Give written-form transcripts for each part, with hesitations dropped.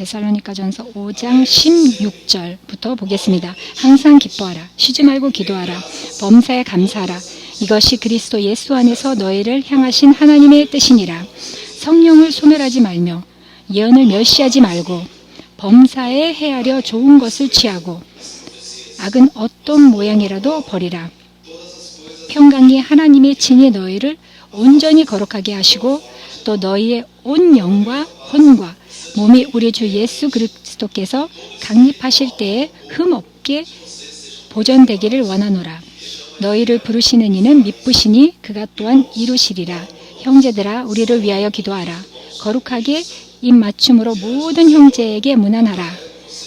데살로니가전서 5장 16절부터 보겠습니다. 항상 기뻐하라. 쉬지 말고 기도하라. 범사에 감사하라. 이것이 그리스도 예수 안에서 너희를 향하신 하나님의 뜻이니라. 성령을 소멸하지 말며 예언을 멸시하지 말고 범사에 헤아려 좋은 것을 취하고 악은 어떤 모양이라도 버리라. 평강이 하나님의 친히 너희를 온전히 거룩하게 하시고 또 너희의 온 영과 혼과 몸이 우리 주 예수 그리스도께서 강립하실 때에 흠없게 보존되기를 원하노라. 너희를 부르시는 이는 미쁘시니 그가 또한 이루시리라. 형제들아 우리를 위하여 기도하라. 거룩하게 입 맞춤으로 모든 형제에게 문안하라.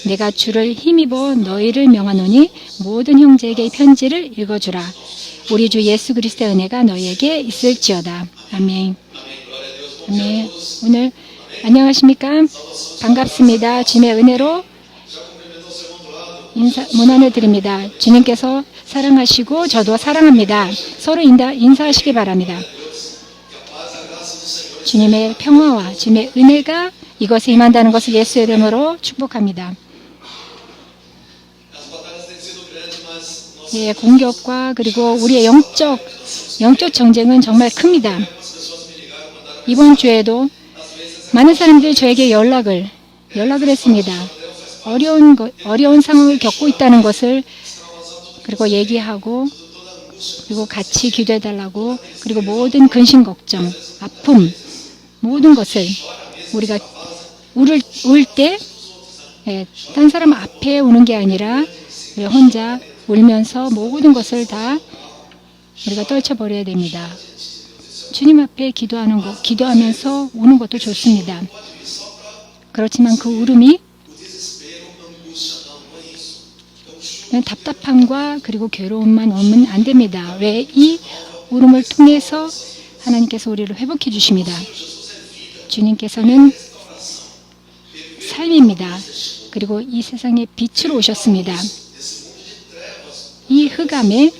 내가 주를 힘입어 너희를 명하노니 모든 형제에게 편지를 읽어주라. 우리 주 예수 그리스도의 은혜가 너희에게 있을지어다. 아멘. 아멘. 오늘 안녕하십니까? 반갑습니다. 주님의 은혜로 문안을 드립니다. 주님께서 사랑하시고 저도 사랑합니다. 서로 인사하시기 바랍니다. 주님의 평화와 주님의 은혜가 이것에 임한다는 것을 예수의 이름으로 축복합니다. 예, 공격과 그리고 우리의 영적 전쟁은 정말 큽니다. 이번 주에도 많은 사람들이 저에게 연락을 했습니다. 어려운 상황을 겪고 있다는 것을 그리고 얘기하고 그리고 같이 기도해달라고 그리고 모든 근심 걱정, 아픔 모든 것을 우리가 울 때 딴 사람 앞에 우는 게 아니라 혼자 울면서 모든 것을 다 우리가 떨쳐버려야 됩니다. 주님 앞에 기도하면서 우는 것도 좋습니다. 그렇지만 그 울음이 답답함과 그리고 괴로움만 오면 안 됩니다. 왜? 이 울음을 통해서 하나님께서 우리를 회복해 주십니다. 주님께서는 삶입니다. 그리고 이 세상에 빛으로 오셨습니다. 이 흑암에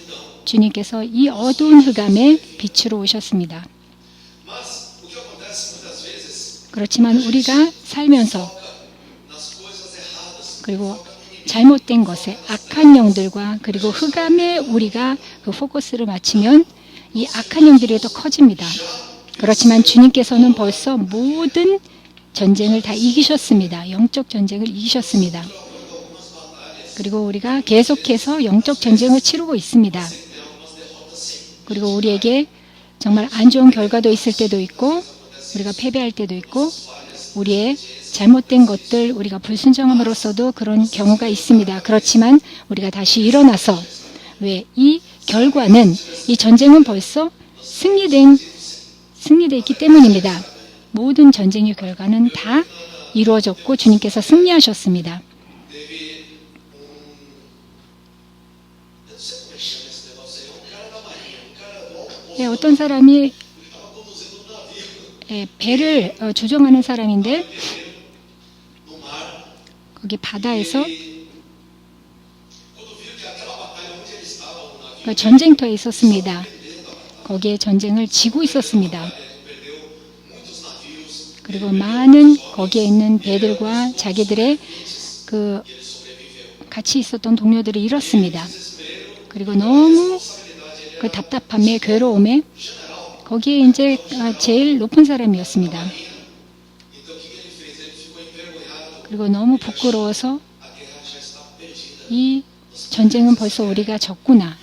주님께서 이 어두운 흑암에 빛으로 오셨습니다. 그렇지만 우리가 살면서 그리고 잘못된 것에 악한 영들과 그리고 흑암에 우리가 그 포커스를 맞추면 이 악한 영들이 더 커집니다. 그렇지만 주님께서는 벌써 모든 전쟁을 다 이기셨습니다. 영적 전쟁을 이기셨습니다. 그리고 우리가 계속해서 영적 전쟁을 치르고 있습니다. 그리고 우리에게 정말 안 좋은 결과도 있을 때도 있고 우리가 패배할 때도 있고 우리의 잘못된 것들 우리가 불순종함으로써도 그런 경우가 있습니다. 그렇지만 우리가 다시 일어나서 왜 이 결과는 이 전쟁은 벌써 승리되어 있기 때문입니다. 모든 전쟁의 결과는 다 이루어졌고 주님께서 승리하셨습니다. 네, 어떤 사람이 배를 조종하는 사람인데 거기 바다에서 전쟁터에 있었습니다. 거기에 전쟁을 지고 있었습니다. 그리고 많은 거기에 있는 배들과 자기들의 같이 있었던 동료들을 잃었습니다. 그리고 너무 그 답답함에 괴로움에 거기에 이제 제일 높은 사람이었습니다. 그리고 너무 부끄러워서 이 전쟁은 벌써 우리가 졌구나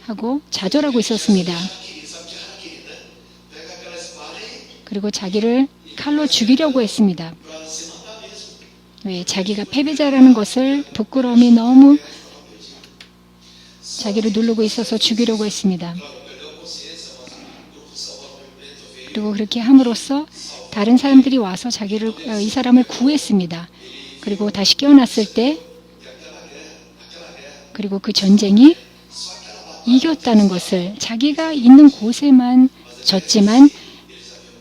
하고 좌절하고 있었습니다. 그리고 자기를 칼로 죽이려고 했습니다. 왜? 자기가 패배자라는 것을 부끄러움이 너무 자기를 누르고 있어서 죽이려고 했습니다. 그리고 그렇게 함으로써 다른 사람들이 와서 이 사람을 구했습니다. 그리고 다시 깨어났을 때 그리고 그 전쟁이 이겼다는 것을 자기가 있는 곳에만 졌지만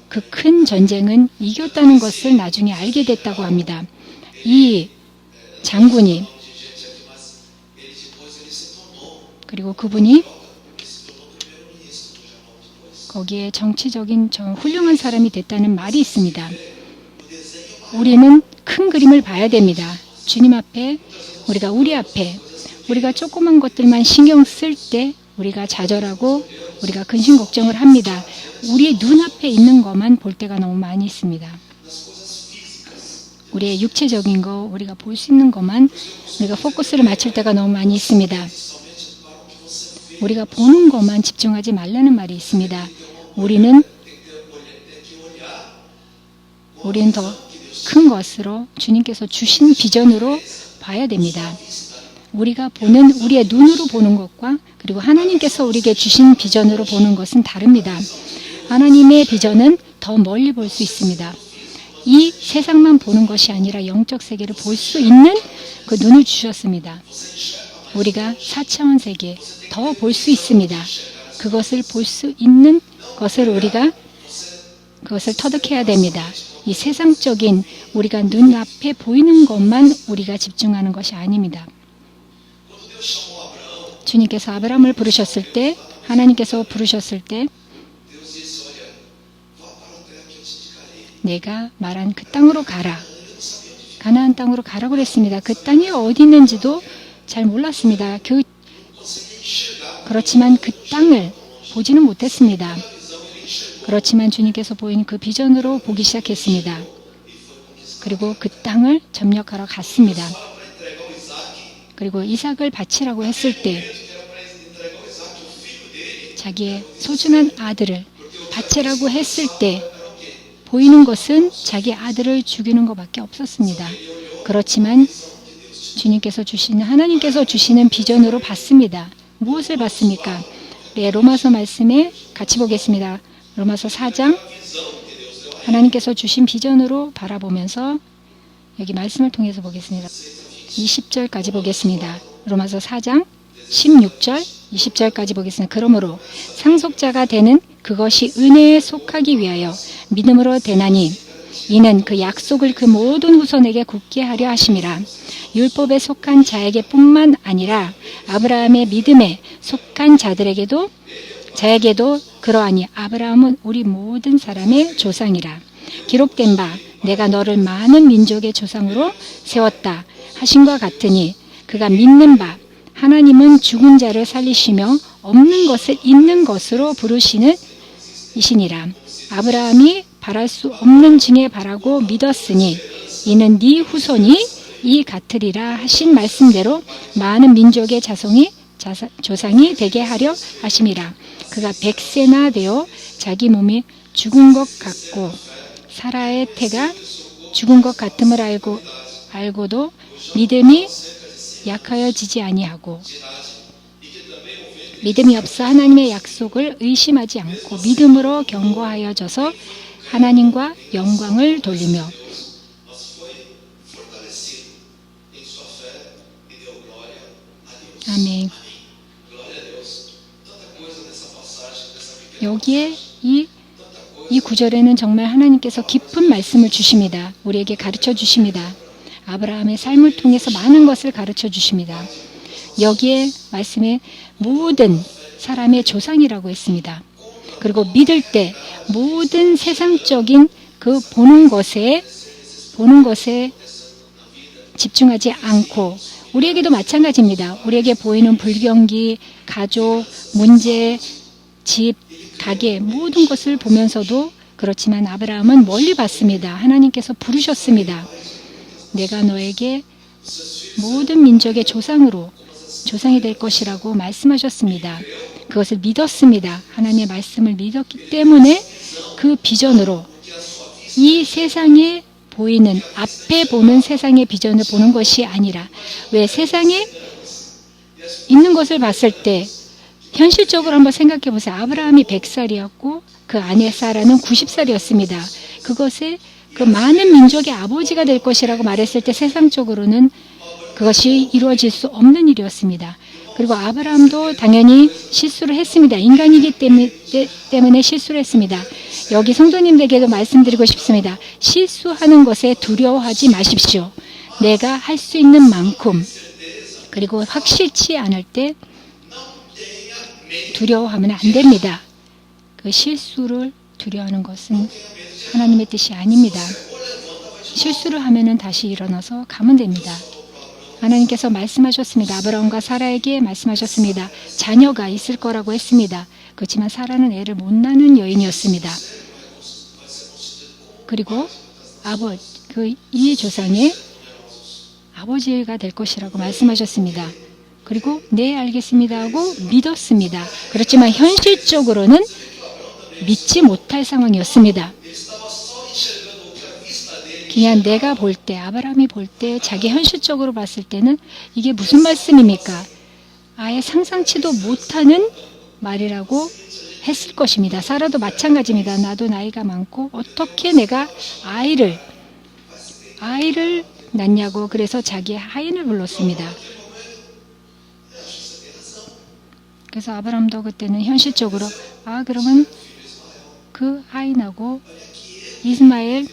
그 큰 전쟁은 이겼다는 것을 나중에 알게 됐다고 합니다. 이 장군이 그리고 그분이 거기에 정치적인 훌륭한 사람이 됐다는 말이 있습니다. 우리는 큰 그림을 봐야 됩니다. 주님 앞에, 우리 앞에 우리가 조그만 것들만 신경 쓸 때 우리가 좌절하고 우리가 근심 걱정을 합니다. 우리 눈앞에 있는 것만 볼 때가 너무 많이 있습니다. 우리의 육체적인 거, 우리가 볼 수 있는 것만 우리가 포커스를 맞출 때가 너무 많이 있습니다. 우리가 보는 것만 집중하지 말라는 말이 있습니다. 우리는 더 큰 것으로 주님께서 주신 비전으로 봐야 됩니다. 우리가 보는 우리의 눈으로 보는 것과 그리고 하나님께서 우리에게 주신 비전으로 보는 것은 다릅니다. 하나님의 비전은 더 멀리 볼 수 있습니다. 이 세상만 보는 것이 아니라 영적 세계를 볼 수 있는 그 눈을 주셨습니다. 우리가 4차원 세계 더 볼 수 있습니다. 그것을 볼 수 있는 것을 우리가 그것을 터득해야 됩니다. 이 세상적인 우리가 눈앞에 보이는 것만 우리가 집중하는 것이 아닙니다. 주님께서 아브라함을 부르셨을 때, 하나님께서 부르셨을 때 내가 말한 그 땅으로 가라. 가나안 땅으로 가라고 그랬습니다. 그 땅이 어디 있는지도 잘 몰랐습니다. 그렇지만 그 땅을 보지는 못했습니다. 그렇지만 주님께서 보인 그 비전으로 보기 시작했습니다. 그리고 그 땅을 점령하러 갔습니다. 그리고 이삭을 바치라고 했을 때 자기의 소중한 아들을 바치라고 했을 때 보이는 것은 자기 아들을 죽이는 것밖에 없었습니다. 그렇지만 하나님께서 주시는 비전으로 봤습니다. 무엇을 봤습니까? 네, 로마서 말씀에 같이 보겠습니다. 로마서 4장 하나님께서 주신 비전으로 바라보면서 여기 말씀을 통해서 보겠습니다. 20절까지 보겠습니다. 로마서 4장 16절 20절까지 보겠습니다. 그러므로 상속자가 되는 그것이 은혜에 속하기 위하여 믿음으로 되나니 이는 그 약속을 그 모든 후손에게 굳게 하려 하심이라. 율법에 속한 자에게 뿐만 아니라 아브라함의 믿음에 속한 자에게도 그러하니 아브라함은 우리 모든 사람의 조상이라. 기록된 바 내가 너를 많은 민족의 조상으로 세웠다 하신과 같으니 그가 믿는 바 하나님은 죽은 자를 살리시며 없는 것을 있는 것으로 부르시는 이시니라. 아브라함이 바랄 수 없는 중에 바라고 믿었으니 이는 네 후손이 이 같으리라 하신 말씀대로 많은 민족의 조상이 되게 하려 하심이라. 그가 100세나 되어 자기 몸이 죽은 것 같고 사라의 태가 죽은 것 같음을 알고도 믿음이 약하여지지 아니하고 믿음이 없어 하나님의 약속을 의심하지 않고 믿음으로 견고하여져서 하나님과 영광을 돌리며 아멘. 여기에 이 구절에는 정말 하나님께서 깊은 말씀을 주십니다. 우리에게 가르쳐 주십니다. 아브라함의 삶을 통해서 많은 것을 가르쳐 주십니다. 여기에 말씀에 모든 사람의 조상이라고 했습니다. 그리고 믿을 때 모든 세상적인 그 보는 것에 집중하지 않고 우리에게도 마찬가지입니다. 우리에게 보이는 불경기, 가족, 문제, 집, 가게 모든 것을 보면서도 그렇지만 아브라함은 멀리 봤습니다. 하나님께서 부르셨습니다. 내가 너에게 모든 민족의 조상이 될 것이라고 말씀하셨습니다. 그것을 믿었습니다. 하나님의 말씀을 믿었기 때문에 그 비전으로 이 세상에 보이는 앞에 보는 세상의 비전을 보는 것이 아니라 왜 세상에 있는 것을 봤을 때 현실적으로 한번 생각해 보세요. 아브라함이 100살이었고 그 아내 사라는 90살이었습니다. 그것에 그 많은 민족의 아버지가 될 것이라고 말했을 때 세상적으로는 그것이 이루어질 수 없는 일이었습니다. 그리고 아브라함도 당연히 실수를 했습니다. 인간이기 때문에 실수를 했습니다. 여기 성도님들에게도 말씀드리고 싶습니다. 실수하는 것에 두려워하지 마십시오. 내가 할 수 있는 만큼 그리고 확실치 않을 때 두려워하면 안 됩니다. 그 실수를 두려워하는 것은 하나님의 뜻이 아닙니다. 실수를 하면은 다시 일어나서 가면 됩니다. 하나님께서 말씀하셨습니다. 아브라함과 사라에게 말씀하셨습니다. 자녀가 있을 거라고 했습니다. 그렇지만 사라는 애를 못 낳는 여인이었습니다. 그리고 이 조상의 아버지가 될 것이라고 말씀하셨습니다. 그리고 네 알겠습니다 하고 믿었습니다. 그렇지만 현실적으로는 믿지 못할 상황이었습니다. 그냥 내가 볼 때, 아브라함이 볼 때 자기 현실적으로 봤을 때는 이게 무슨 말씀입니까? 아예 상상치도 못하는 말이라고 했을 것입니다. 사라도 마찬가지입니다. 나도 나이가 많고 어떻게 내가 아이를 낳냐고. 그래서 자기의 하인을 불렀습니다. 그래서 아브라함도 그때는 현실적으로 그러면 그 하인하고 이스마엘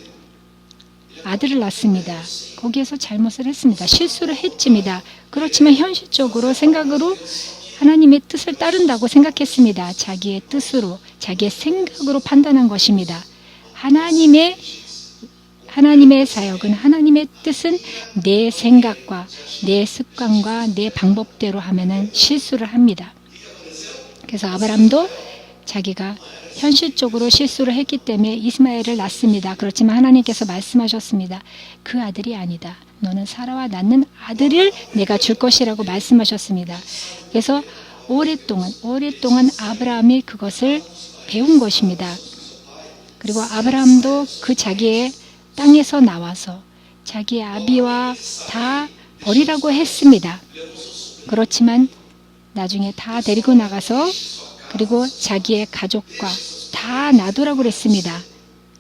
아들을 낳습니다. 거기에서 잘못을 했습니다. 실수를 했습니다. 그렇지만 현실적으로 생각으로 하나님의 뜻을 따른다고 생각했습니다. 자기의 뜻으로, 자기의 생각으로 판단한 것입니다. 하나님의 사역은, 하나님의 뜻은 내 생각과 내 습관과 내 방법대로 하면은 실수를 합니다. 그래서 아브라함도 자기가 현실적으로 실수를 했기 때문에 이스마엘을 낳습니다. 그렇지만 하나님께서 말씀하셨습니다. 그 아들이 아니다. 너는 사라와 낳는 아들을 내가 줄 것이라고 말씀하셨습니다. 그래서 오랫동안 아브라함이 그것을 배운 것입니다. 그리고 아브라함도 그 자기의 땅에서 나와서 자기의 아비와 다 버리라고 했습니다. 그렇지만 나중에 다 데리고 나가서 그리고 자기의 가족과 다 놔두라고 그랬습니다.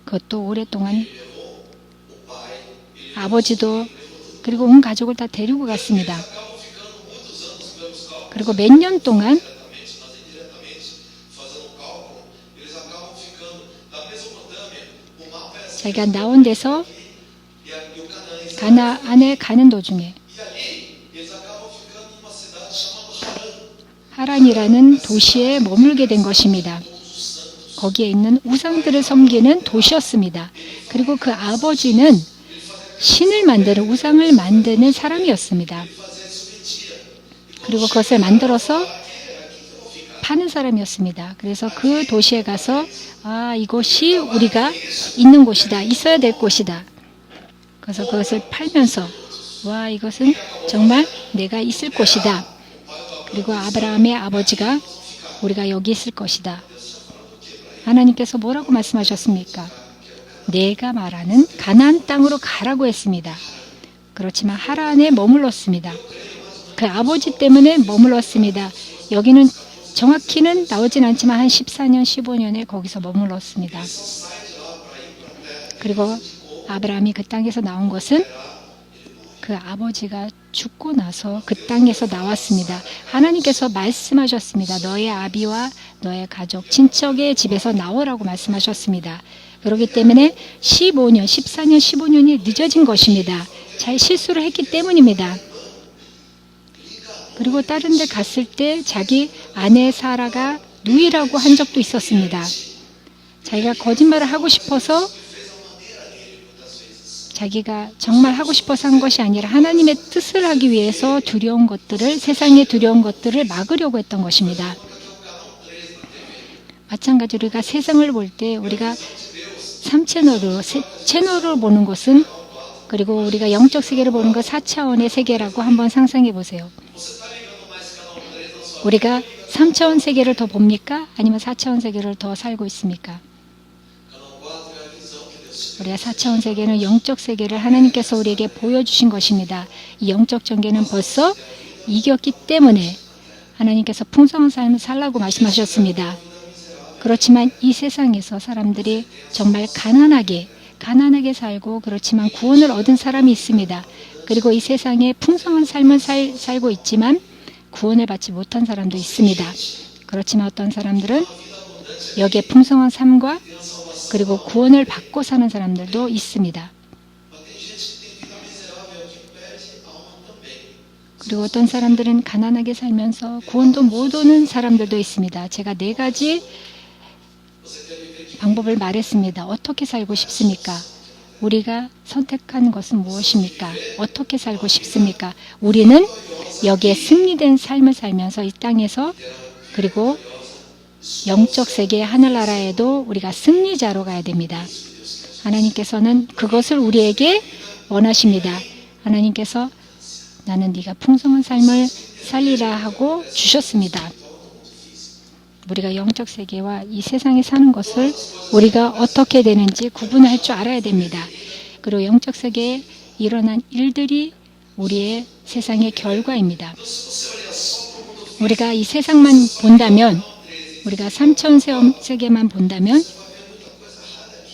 그것도 오랫동안 아버지도 그리고 온 가족을 다 데리고 갔습니다. 그리고 몇 년 동안 자기가 나온 데서 가나안에 가는 도중에 하란이라는 도시에 머물게 된 것입니다. 거기에 있는 우상들을 섬기는 도시였습니다. 그리고 그 아버지는 신을 만드는, 우상을 만드는 사람이었습니다. 그리고 그것을 만들어서 파는 사람이었습니다. 그래서 그 도시에 가서 이곳이 우리가 있는 곳이다. 있어야 될 곳이다. 그래서 그것을 팔면서 이것은 정말 내가 있을 곳이다. 그리고 아브라함의 아버지가 우리가 여기 있을 것이다. 하나님께서 뭐라고 말씀하셨습니까? 내가 말하는 가나안 땅으로 가라고 했습니다. 그렇지만 하란에 머물렀습니다. 그 아버지 때문에 머물렀습니다. 여기는 정확히는 나오진 않지만 한 14년, 15년에 거기서 머물렀습니다. 그리고 아브라함이 그 땅에서 나온 것은 그 아버지가 죽고 나서 그 땅에서 나왔습니다. 하나님께서 말씀하셨습니다. 너의 아비와 너의 가족, 친척의 집에서 나오라고 말씀하셨습니다. 그렇기 때문에 14년, 15년이 늦어진 것입니다. 잘 실수를 했기 때문입니다. 그리고 다른 데 갔을 때 자기 아내 사라가 누이라고 한 적도 있었습니다. 자기가 거짓말을 하고 싶어서 자기가 정말 하고 싶어서 한 것이 아니라 하나님의 뜻을 하기 위해서 두려운 것들을, 세상의 두려운 것들을 막으려고 했던 것입니다. 마찬가지로 우리가 세상을 볼 때 우리가 3채널로 보는 것은, 그리고 우리가 영적 세계를 보는 것 4차원의 세계라고 한번 상상해 보세요. 우리가 3차원 세계를 더 봅니까? 아니면 4차원 세계를 더 살고 있습니까? 우리가 4차원 세계는 영적 세계를 하나님께서 우리에게 보여주신 것입니다. 이 영적 전개는 벌써 이겼기 때문에 하나님께서 풍성한 삶을 살라고 말씀하셨습니다. 그렇지만 이 세상에서 사람들이 정말 가난하게 살고, 그렇지만 구원을 얻은 사람이 있습니다. 그리고 이 세상에 풍성한 삶을 살고 있지만 구원을 받지 못한 사람도 있습니다. 그렇지만 어떤 사람들은 여기에 풍성한 삶과 그리고 구원을 받고 사는 사람들도 있습니다. 그리고 어떤 사람들은 가난하게 살면서 구원도 못 오는 사람들도 있습니다. 제가 4가지 방법을 말했습니다. 어떻게 살고 싶습니까? 우리가 선택한 것은 무엇입니까? 어떻게 살고 싶습니까? 우리는 여기에 승리된 삶을 살면서 이 땅에서 그리고 영적 세계 하늘나라에도 우리가 승리자로 가야 됩니다. 하나님께서는 그것을 우리에게 원하십니다. 하나님께서 나는 네가 풍성한 삶을 살리라 하고 주셨습니다. 우리가 영적 세계와 이 세상에 사는 것을 우리가 어떻게 되는지 구분할 줄 알아야 됩니다. 그리고 영적 세계에 일어난 일들이 우리의 세상의 결과입니다. 우리가 이 세상만 본다면, 우리가 삼천 세계만 본다면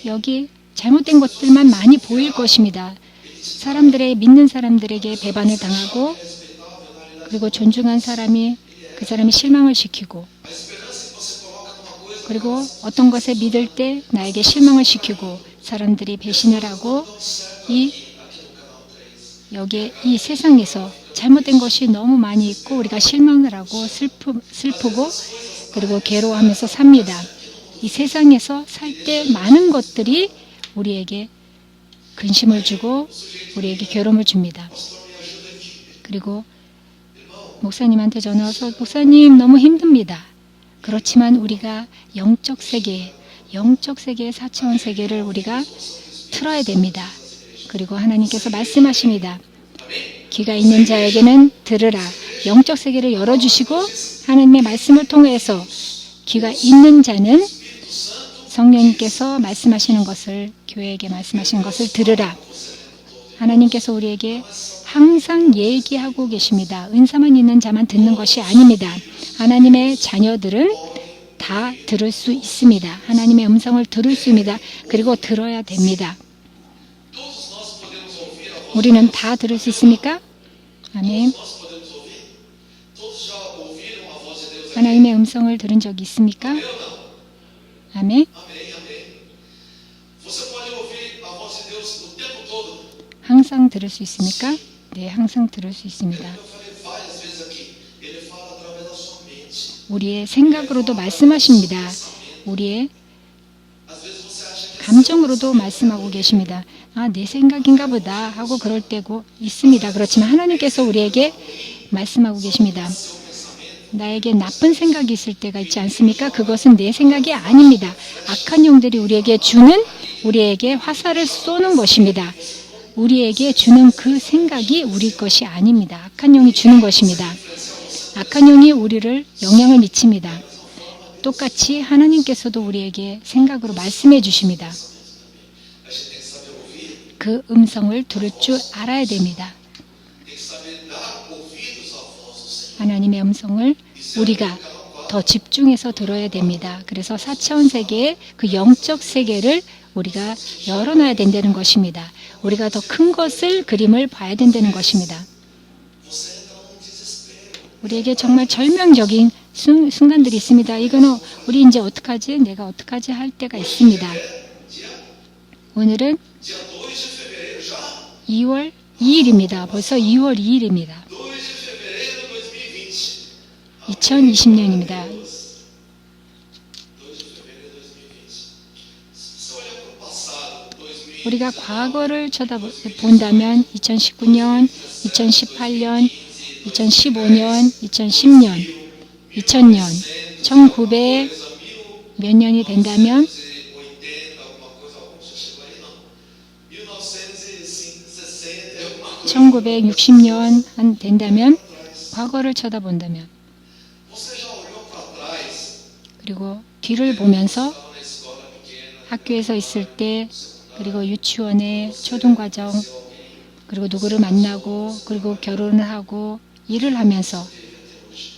여기 잘못된 것들만 많이 보일 것입니다. 믿는 사람들에게 배반을 당하고 그리고 존중한 사람이 그 사람이 실망을 시키고 그리고 어떤 것에 믿을 때 나에게 실망을 시키고 사람들이 배신을 하고 여기에 이 세상에서 잘못된 것이 너무 많이 있고 우리가 실망을 하고 슬프고 그리고 괴로워하면서 삽니다. 이 세상에서 살 때 많은 것들이 우리에게 근심을 주고 우리에게 괴로움을 줍니다. 그리고 목사님한테 전화 와서 목사님 너무 힘듭니다. 그렇지만 우리가 영적 세계의 4차원 세계를 우리가 틀어야 됩니다. 그리고 하나님께서 말씀하십니다. 귀가 있는 자에게는 들으라. 영적 세계를 열어주시고 하나님의 말씀을 통해서 귀가 있는 자는 성령님께서 말씀하시는 것을 교회에게 말씀하시는 것을 들으라. 하나님께서 우리에게 항상 얘기하고 계십니다. 은사만 있는 자만 듣는 것이 아닙니다. 하나님의 자녀들은 다 들을 수 있습니다. 하나님의 음성을 들을 수 있습니다. 그리고 들어야 됩니다. 우리는 다 들을 수 있습니까? 아멘. 하나님의 음성을 들은 적이 있습니까? 아멘. 항상 들을 수 있습니까? 네, 항상 들을 수 있습니다. 우리의 생각으로도 말씀하십니다. 우리의 감정으로도 말씀하고 계십니다. 내 생각인가 보다 하고 그럴 때고 있습니다. 그렇지만 하나님께서 우리에게 말씀하고 계십니다. 나에게 나쁜 생각이 있을 때가 있지 않습니까? 그것은 내 생각이 아닙니다. 악한 영들이 우리에게 화살을 쏘는 것입니다. 우리에게 주는 그 생각이 우리 것이 아닙니다. 악한 영이 주는 것입니다. 악한 영이 우리를 영향을 미칩니다. 똑같이 하나님께서도 우리에게 생각으로 말씀해 주십니다. 그 음성을 들을 줄 알아야 됩니다. 하나님의 음성을 우리가 더 집중해서 들어야 됩니다. 그래서 4차원 세계의 그 영적 세계를 우리가 열어놔야 된다는 것입니다. 우리가 더 큰 것을 그림을 봐야 된다는 것입니다. 우리에게 정말 절망적인 순간들이 있습니다. 이거는 우리 이제 어떡하지? 내가 어떡하지? 할 때가 있습니다. 오늘은 2월 2일입니다. 벌써 2월 2일입니다. 2020년입니다. 우리가 과거를 쳐다본다면 2019년, 2018년, 2015년, 2010년, 2000년, 1900 몇 년이 된다면 1960년 된다면 과거를 쳐다본다면 그리고 뒤를 보면서 학교에서 있을 때 그리고 유치원에 초등과정 그리고 누구를 만나고 그리고 결혼을 하고 일을 하면서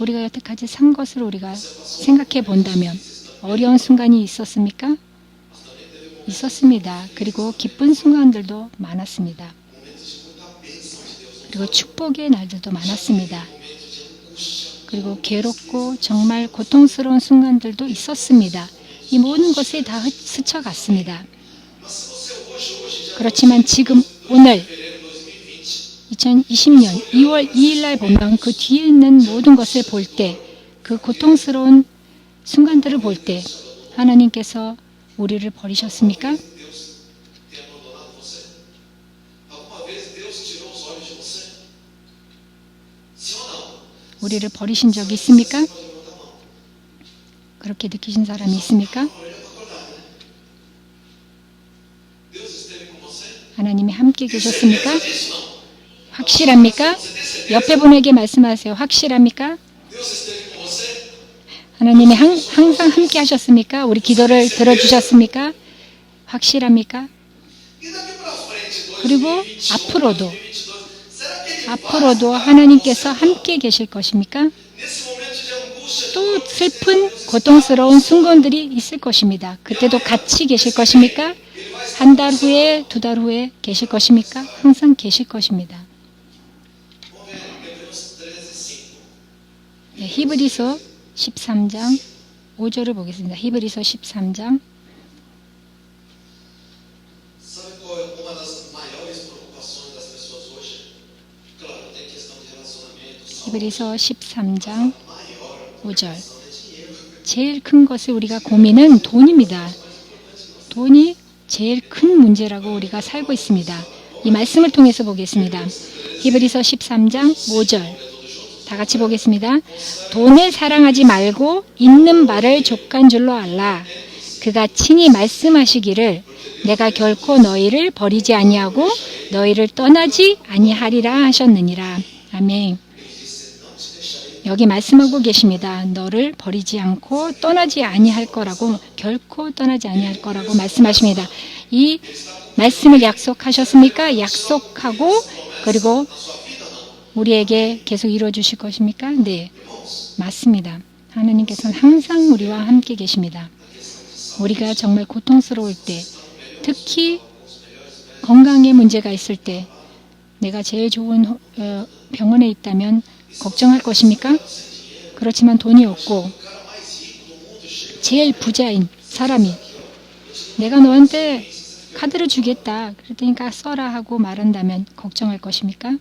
우리가 여태까지 산 것을 우리가 생각해 본다면 어려운 순간이 있었습니까? 있었습니다. 그리고 기쁜 순간들도 많았습니다. 그리고 축복의 날들도 많았습니다. 그리고 괴롭고 정말 고통스러운 순간들도 있었습니다. 이 모든 것이 다 스쳐갔습니다. 그렇지만 지금 오늘 2020년 2월 2일 날 보면 그 뒤에 있는 모든 것을 볼 때 그 고통스러운 순간들을 볼 때 하나님께서 우리를 버리셨습니까? 우리를 버리신 적이 있습니까? 그렇게 느끼신 사람이 있습니까? 하나님이 함께 계셨습니까? 확실합니까? 옆에 분에게 말씀하세요. 확실합니까? 하나님이 항상 함께 하셨습니까? 우리 기도를 들어주셨습니까? 확실합니까? 그리고 앞으로도 하나님께서 함께 계실 것입니까? 또 슬픈 고통스러운 순간들이 있을 것입니다. 그때도 같이 계실 것입니까? 한 달 후에, 두 달 후에 계실 것입니까? 항상 계실 것입니다. 네, 히브리서 13장 5절을 보겠습니다. 히브리서 13장 히브리서 13장 5절. 제일 큰 것을 우리가 고민은 돈입니다. 돈이 제일 큰 문제라고 우리가 살고 있습니다. 이 말씀을 통해서 보겠습니다. 히브리서 13장 5절. 다 같이 보겠습니다. 돈을 사랑하지 말고 있는 바를 족한 줄로 알라. 그가 친히 말씀하시기를 내가 결코 너희를 버리지 아니하고 너희를 떠나지 아니하리라 하셨느니라. 아멘. 여기 말씀하고 계십니다. 너를 버리지 않고 떠나지 아니할 거라고, 결코 떠나지 아니할 거라고 말씀하십니다. 이 말씀을 약속하셨습니까? 약속하고 그리고 우리에게 계속 이루어 주실 것입니까? 네, 맞습니다. 하나님께서는 항상 우리와 함께 계십니다. 우리가 정말 고통스러울 때, 특히 건강에 문제가 있을 때, 내가 제일 좋은 병원에 있다면 걱정할 것입니까? 그렇지만 돈이 없고 제일 부자인 사람이 내가 너한테 카드를 주겠다 그러니까 써라 하고 말한다면 걱정할 것입니까?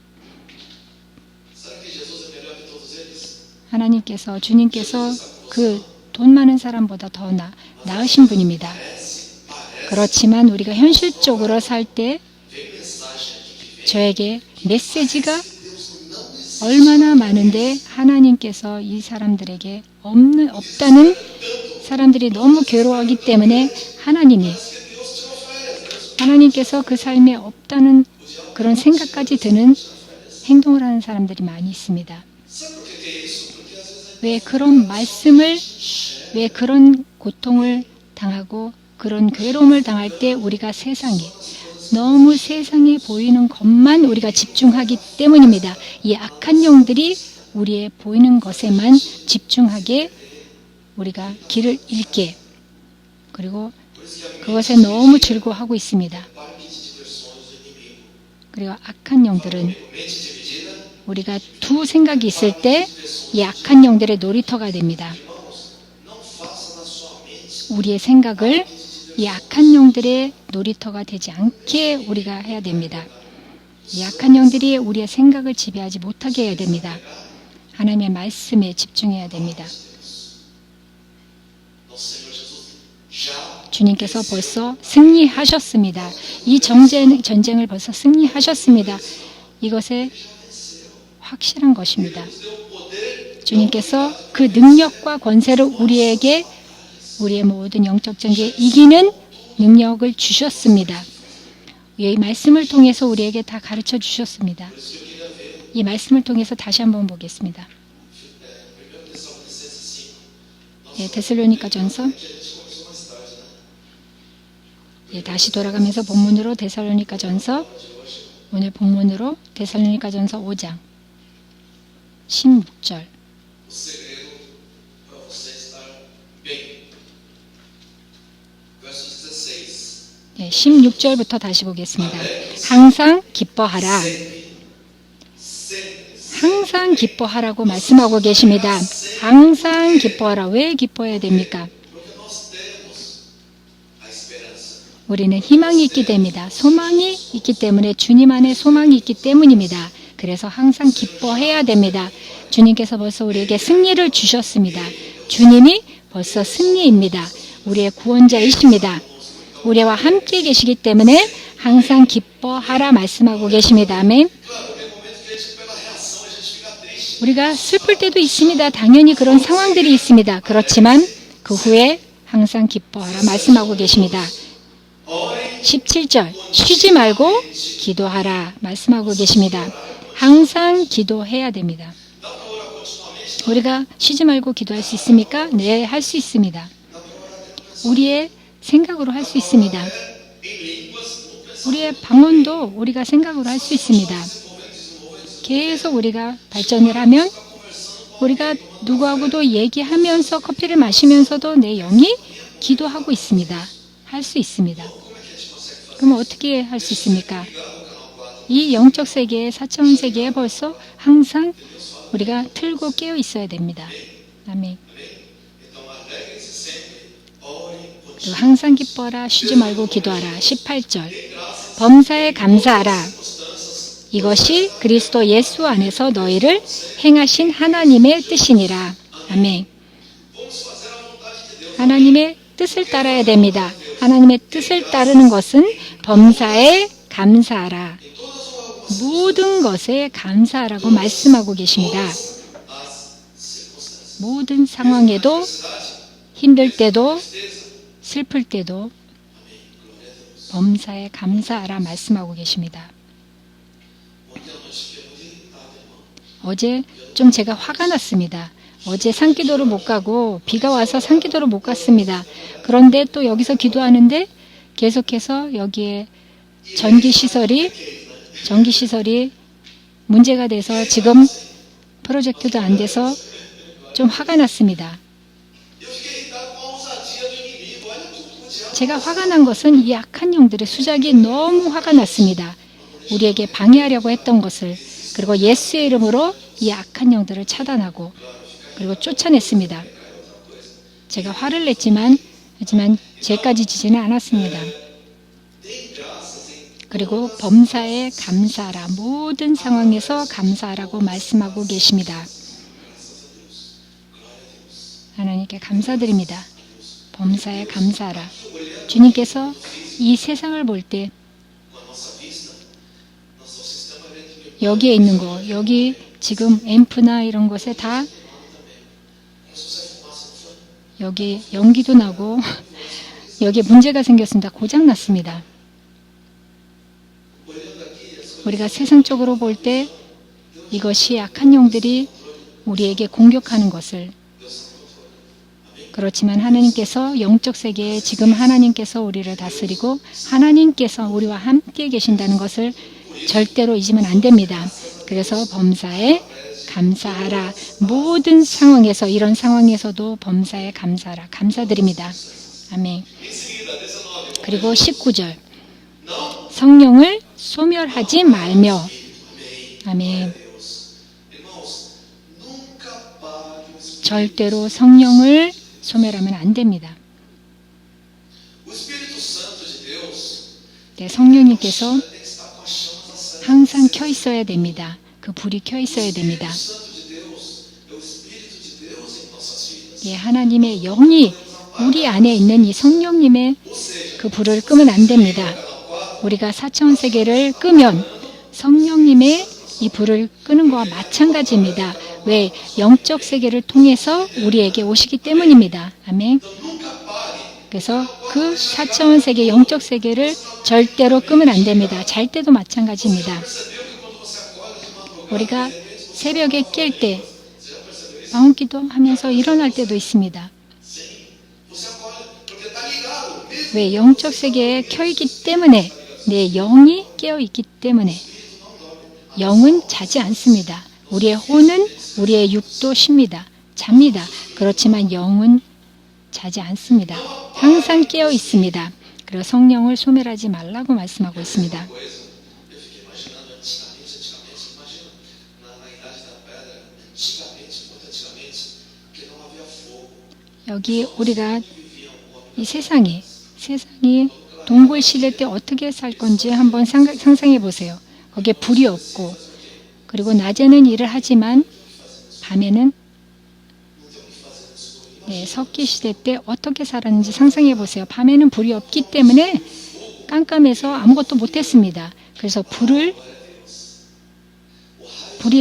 하나님께서, 주님께서 그 돈 많은 사람보다 더 나으신 분입니다. 그렇지만 우리가 현실적으로 살 때 저에게 메시지가 얼마나 많은데 하나님께서 이 사람들에게 없다는 사람들이 너무 괴로워하기 때문에 하나님께서 그 삶에 없다는 그런 생각까지 드는 행동을 하는 사람들이 많이 있습니다. 왜 그런 말씀을, 왜 그런 고통을 당하고 그런 괴로움을 당할 때 우리가 너무 세상에 보이는 것만 우리가 집중하기 때문입니다. 이 악한 영들이 우리의 보이는 것에만 집중하게 우리가 길을 잃게 그리고 그것에 너무 즐거워하고 있습니다. 그리고 악한 영들은 우리가 두 생각이 있을 때 이 악한 영들의 놀이터가 됩니다. 우리의 생각을 이 악한 영들의 놀이터가 되지 않게 우리가 해야 됩니다. 이 악한 영들이 우리의 생각을 지배하지 못하게 해야 됩니다. 하나님의 말씀에 집중해야 됩니다. 주님께서 벌써 승리하셨습니다. 이 전쟁을 벌써 승리하셨습니다. 이것에 확실한 것입니다. 주님께서 그 능력과 권세를 우리에게 우리의 모든 영적 전쟁에 이기는 능력을 주셨습니다. 이 말씀을 통해서 우리에게 다 가르쳐 주셨습니다. 이 말씀을 통해서 다시 한번 보겠습니다. 네, 데살로니가전서. 네, 다시 돌아가면서 본문으로 데살로니가전서, 오늘 본문으로 데살로니가전서 5장 16절. 네, 16절부터 다시 보겠습니다. 항상 기뻐하라. 항상 기뻐하라고 말씀하고 계십니다. 항상 기뻐하라. 왜 기뻐해야 됩니까? 우리는 희망이 있기 때문이다. 소망이 있기 때문에 주님 안에 소망이 있기 때문입니다. 그래서 항상 기뻐해야 됩니다. 주님께서 벌써 우리에게 승리를 주셨습니다. 주님이 벌써 승리입니다. 우리의 구원자이십니다. 우리와 함께 계시기 때문에 항상 기뻐하라 말씀하고 계십니다. 아멘. 우리가 슬플 때도 있습니다. 당연히 그런 상황들이 있습니다. 그렇지만 그 후에 항상 기뻐하라 말씀하고 계십니다. 17절 쉬지 말고 기도하라 말씀하고 계십니다. 항상 기도해야 됩니다. 우리가 쉬지 말고 기도할 수 있습니까? 네, 할 수 있습니다. 우리의 생각으로 할 수 있습니다. 우리의 방언도 우리가 생각으로 할 수 있습니다. 계속 우리가 발전을 하면 우리가 누구하고도 얘기하면서 커피를 마시면서도 내 영이 기도하고 있습니다. 할 수 있습니다. 그럼 어떻게 할 수 있습니까? 이 영적 세계에, 사차원 세계에 벌써 항상 우리가 틀고 깨어 있어야 됩니다. 아멘. 그리고 항상 기뻐하라, 쉬지 말고 기도하라. 18절 범사에 감사하라. 이것이 그리스도 예수 안에서 너희를 행하신 하나님의 뜻이니라. 아멘. 하나님의 뜻을 따라야 됩니다. 하나님의 뜻을 따르는 것은 범사에 감사하라. 모든 것에 감사하라고 말씀하고 계십니다. 모든 상황에도 힘들 때도 슬플 때도 범사에 감사하라 말씀하고 계십니다. 어제 좀 제가 화가 났습니다. 어제 산기도를 못 가고 비가 와서 산기도를 못 갔습니다. 그런데 또 여기서 기도하는데 계속해서 여기에 전기시설이 문제가 돼서 지금 프로젝트도 안 돼서 좀 화가 났습니다. 제가 화가 난 것은 이 악한 영들의 수작이 너무 화가 났습니다. 우리에게 방해하려고 했던 것을, 그리고 예수의 이름으로 이 악한 영들을 차단하고 그리고 쫓아냈습니다. 제가 화를 냈지만 하지만 죄까지 지지는 않았습니다. 그리고 범사에 감사하라. 모든 상황에서 감사하라고 말씀하고 계십니다. 하나님께 감사드립니다. 범사에 감사하라. 주님께서 이 세상을 볼 때 여기에 있는 거, 여기 지금 앰프나 이런 것에 다 여기 연기도 나고 여기에 문제가 생겼습니다. 고장 났습니다. 우리가 세상적으로 볼 때 이것이 악한 영들이 우리에게 공격하는 것을, 그렇지만 하나님께서 영적 세계에 지금 하나님께서 우리를 다스리고 하나님께서 우리와 함께 계신다는 것을 절대로 잊으면 안 됩니다. 그래서 범사에 감사하라. 모든 상황에서, 이런 상황에서도 범사에 감사하라. 감사드립니다. 아멘. 그리고 19절 성령을 소멸하지 말며. 아멘. 절대로 성령을 소멸하면 안 됩니다. 네, 성령님께서 항상 켜 있어야 됩니다. 그 불이 켜 있어야 됩니다. 예, 하나님의 영이 우리 안에 있는 이 성령님의 그 불을 끄면 안 됩니다. 우리가 사차원 세계를 끄면 성령님의 이 불을 끄는 것과 마찬가지입니다. 왜? 영적 세계를 통해서 우리에게 오시기 때문입니다. 아멘. 그래서 그 4차원 세계, 영적 세계를 절대로 끄면 안 됩니다. 잘 때도 마찬가지입니다. 우리가 새벽에 깰 때 방언기도 하면서 일어날 때도 있습니다. 왜? 영적 세계에 켜있기 때문에, 내 영이 깨어있기 때문에. 영은 자지 않습니다. 우리의 혼은, 우리의 육도 쉽니다. 잡니다. 그렇지만 영은 자지 않습니다. 항상 깨어 있습니다. 그리고 성령을 소멸하지 말라고 말씀하고 있습니다. 여기 우리가 이 세상이 동굴 시대 때 어떻게 살 건지 한번 상상해 보세요. 거기에 불이 없고, 그리고 낮에는 일을 하지만 밤에는, 네, 석기 시대 때 어떻게 살았는지 상상해 보세요. 밤에는 불이 없기 때문에 깜깜해서 아무것도 못했습니다. 그래서 불이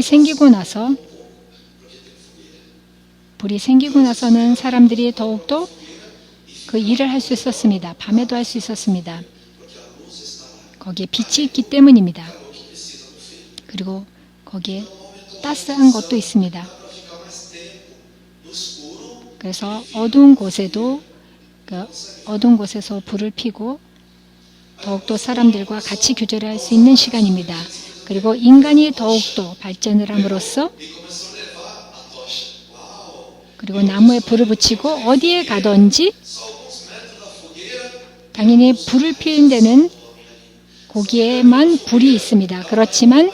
생기고 나서 불이 생기고 나서는 사람들이 더욱더 그 일을 할 수 있었습니다. 밤에도 할 수 있었습니다. 거기에 빛이 있기 때문입니다. 그리고 거기에 따스한 것도 있습니다. 그래서 어두운 곳에도 어두운 곳에서 불을 피고 더욱더 사람들과 같이 교제를 할 수 있는 시간입니다. 그리고 인간이 더욱더 발전을 함으로써 그리고 나무에 불을 붙이고 어디에 가든지 당연히 불을 피운 데는 거기에만 불이 있습니다. 그렇지만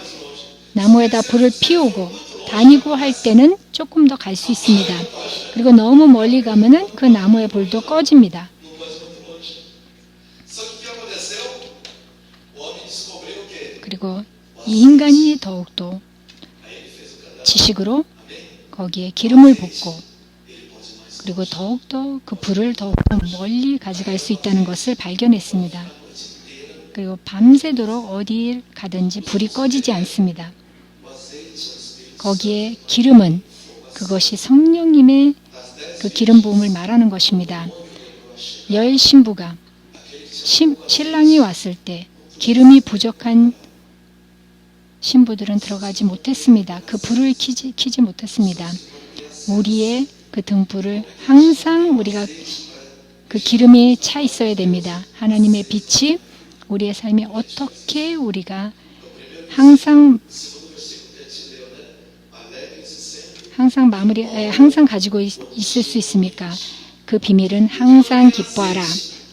나무에다 불을 피우고 다니고 할 때는 조금 더 갈 수 있습니다. 그리고 너무 멀리 가면은 그 나무의 불도 꺼집니다. 그리고 이 인간이 더욱더 지식으로 거기에 기름을 붓고 그리고 더욱더 그 불을 더욱더 멀리 가져갈 수 있다는 것을 발견했습니다. 그리고 밤새도록 어디에 가든지 불이 꺼지지 않습니다. 거기에 기름은 그것이 성령님의 그 기름 부음을 말하는 것입니다. 열 신부가 신랑이 왔을 때 기름이 부족한 신부들은 들어가지 못했습니다. 그 불을 켜지 못했습니다. 우리의 그 등불을 항상 우리가 그 기름이 차 있어야 됩니다. 하나님의 빛이 우리의 삶에 어떻게 우리가 항상 가지고 있을 수 있습니까? 그 비밀은 항상 기뻐하라.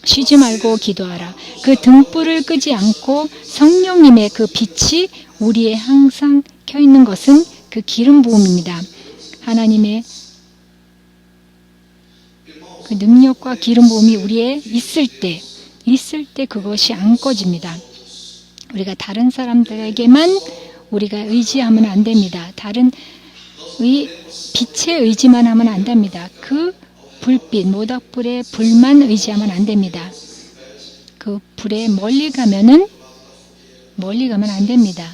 쉬지 말고 기도하라. 그 등불을 끄지 않고 성령님의 그 빛이 우리에 항상 켜 있는 것은 그 기름 부음입니다. 하나님의 그 능력과 기름 부음이 우리에 있을 때 그것이 안 꺼집니다. 우리가 다른 사람들에게만 우리가 의지하면 안 됩니다. 다른 빛에 의지만 하면 안 됩니다. 그 불빛, 모닥불의 불만 의지하면 안 됩니다. 그 불에 멀리 가면 안 됩니다.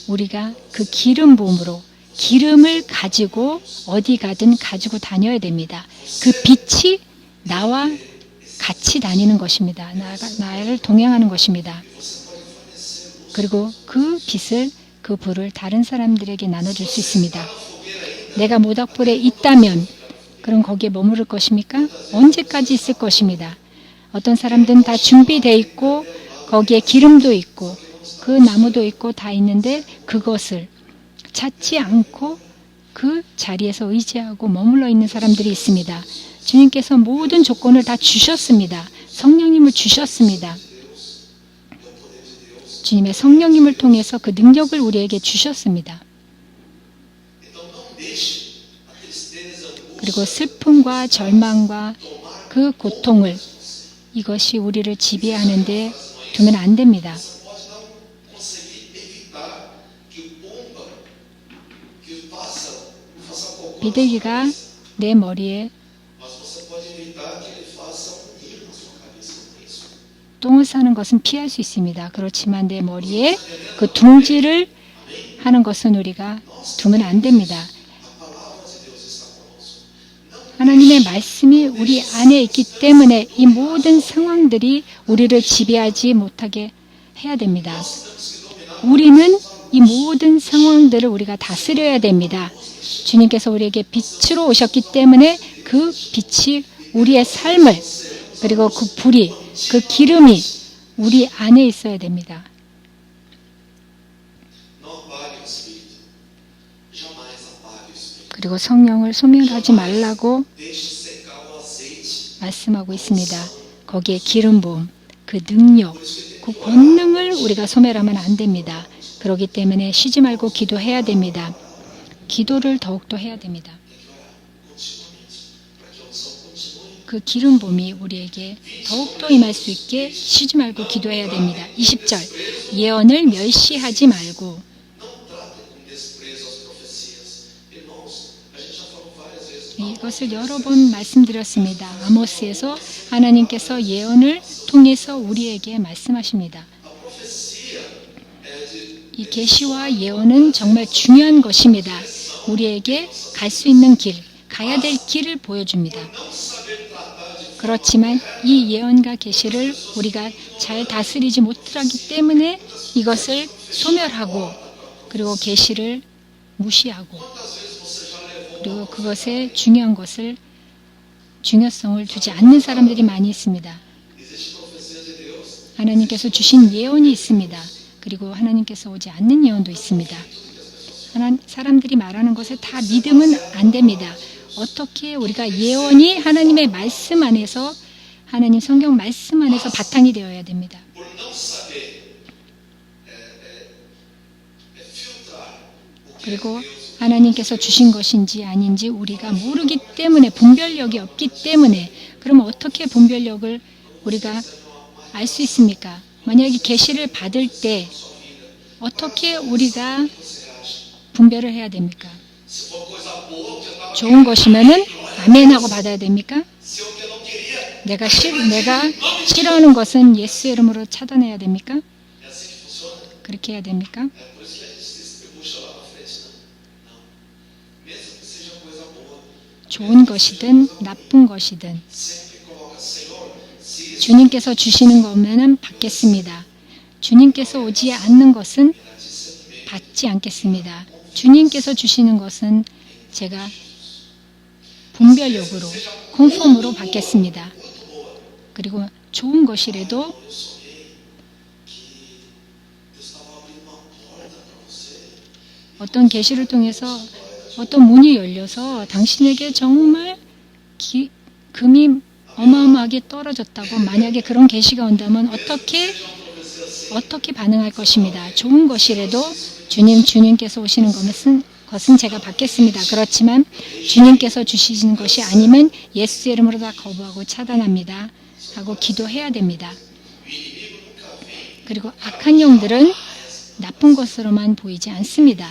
우리가 그 기름 부음으로 기름을 가지고 어디 가든 가지고 다녀야 됩니다. 그 빛이 나와 같이 다니는 것입니다. 나를 동행하는 것입니다. 그리고 그 빛을 그 불을 다른 사람들에게 나눠줄 수 있습니다. 내가 모닥불에 있다면 그럼 거기에 머무를 것입니까? 언제까지 있을 것입니다. 어떤 사람들은 다 준비되어 있고 거기에 기름도 있고 그 나무도 있고 다 있는데 그것을 찾지 않고 그 자리에서 의지하고 머물러 있는 사람들이 있습니다. 주님께서 모든 조건을 다 주셨습니다. 성령님을 주셨습니다. 주님의 성령님을 통해서 그 능력을 우리에게 주셨습니다. 그리고 슬픔과 절망과 그 고통을 이것이 우리를 지배하는데 두면 안 됩니다. 비둘기가 내 머리에 똥을 싸는 것은 피할 수 있습니다. 그렇지만 내 머리에 그 둥지를 하는 것은 우리가 두면 안 됩니다. 하나님의 말씀이 우리 안에 있기 때문에 이 모든 상황들이 우리를 지배하지 못하게 해야 됩니다. 우리는 이 모든 상황들을 우리가 다스려야 됩니다. 주님께서 우리에게 빛으로 오셨기 때문에 그 빛이 우리의 삶을 그리고 그 불이 그 기름이 우리 안에 있어야 됩니다. 그리고 성령을 소멸하지 말라고 말씀하고 있습니다. 거기에 기름 부음, 그 능력, 그 권능을 우리가 소멸하면 안 됩니다. 그렇기 때문에 쉬지 말고 기도해야 됩니다. 기도를 더욱더 해야 됩니다. 그 기름 부음이 우리에게 더욱더 임할 수 있게 쉬지 말고 기도해야 됩니다. 20절 예언을 멸시하지 말고 이것을 여러 번 말씀드렸습니다. 아모스에서 하나님께서 예언을 통해서 우리에게 말씀하십니다. 이 계시와 예언은 정말 중요한 것입니다. 우리에게 갈 수 있는 길, 가야 될 길을 보여줍니다. 그렇지만 이 예언과 계시를 우리가 잘 다스리지 못하기 때문에 이것을 소멸하고 그리고 계시를 무시하고 그리고 그것에 중요성을 두지 않는 사람들이 많이 있습니다. 하나님께서 주신 예언이 있습니다. 그리고 하나님께서 오지 않는 예언도 있습니다. 사람들이 말하는 것을 다 믿으면 안 됩니다. 어떻게 우리가 예언이 하나님의 말씀 안에서 하나님 성경 말씀 안에서 바탕이 되어야 됩니다. 그리고 하나님께서 주신 것인지 아닌지 우리가 모르기 때문에 분별력이 없기 때문에 그럼 어떻게 분별력을 우리가 알 수 있습니까? 만약에 계시를 받을 때 어떻게 우리가 분별을 해야 됩니까? 좋은 것이면은 아멘하고 받아야 됩니까? 내가 싫어하는 것은 예수의 이름으로 차단해야 됩니까? 그렇게 해야 됩니까? 좋은 것이든 나쁜 것이든 주님께서 주시는 거면은 받겠습니다. 주님께서 오지 않는 것은 받지 않겠습니다. 주님께서 주시는 것은 제가 분별력으로 컨펌으로 받겠습니다. 그리고 좋은 것이라도 어떤 계시를 통해서 어떤 문이 열려서 당신에게 정말 금이 어마어마하게 떨어졌다고 만약에 그런 계시가 온다면 어떻게 반응할 것입니다. 좋은 것이라도 주님께서 오시는 것은 제가 받겠습니다. 그렇지만 주님께서 주시는 것이 아니면 예수의 이름으로 다 거부하고 차단합니다. 하고 기도해야 됩니다. 그리고 악한 영들은 나쁜 것으로만 보이지 않습니다.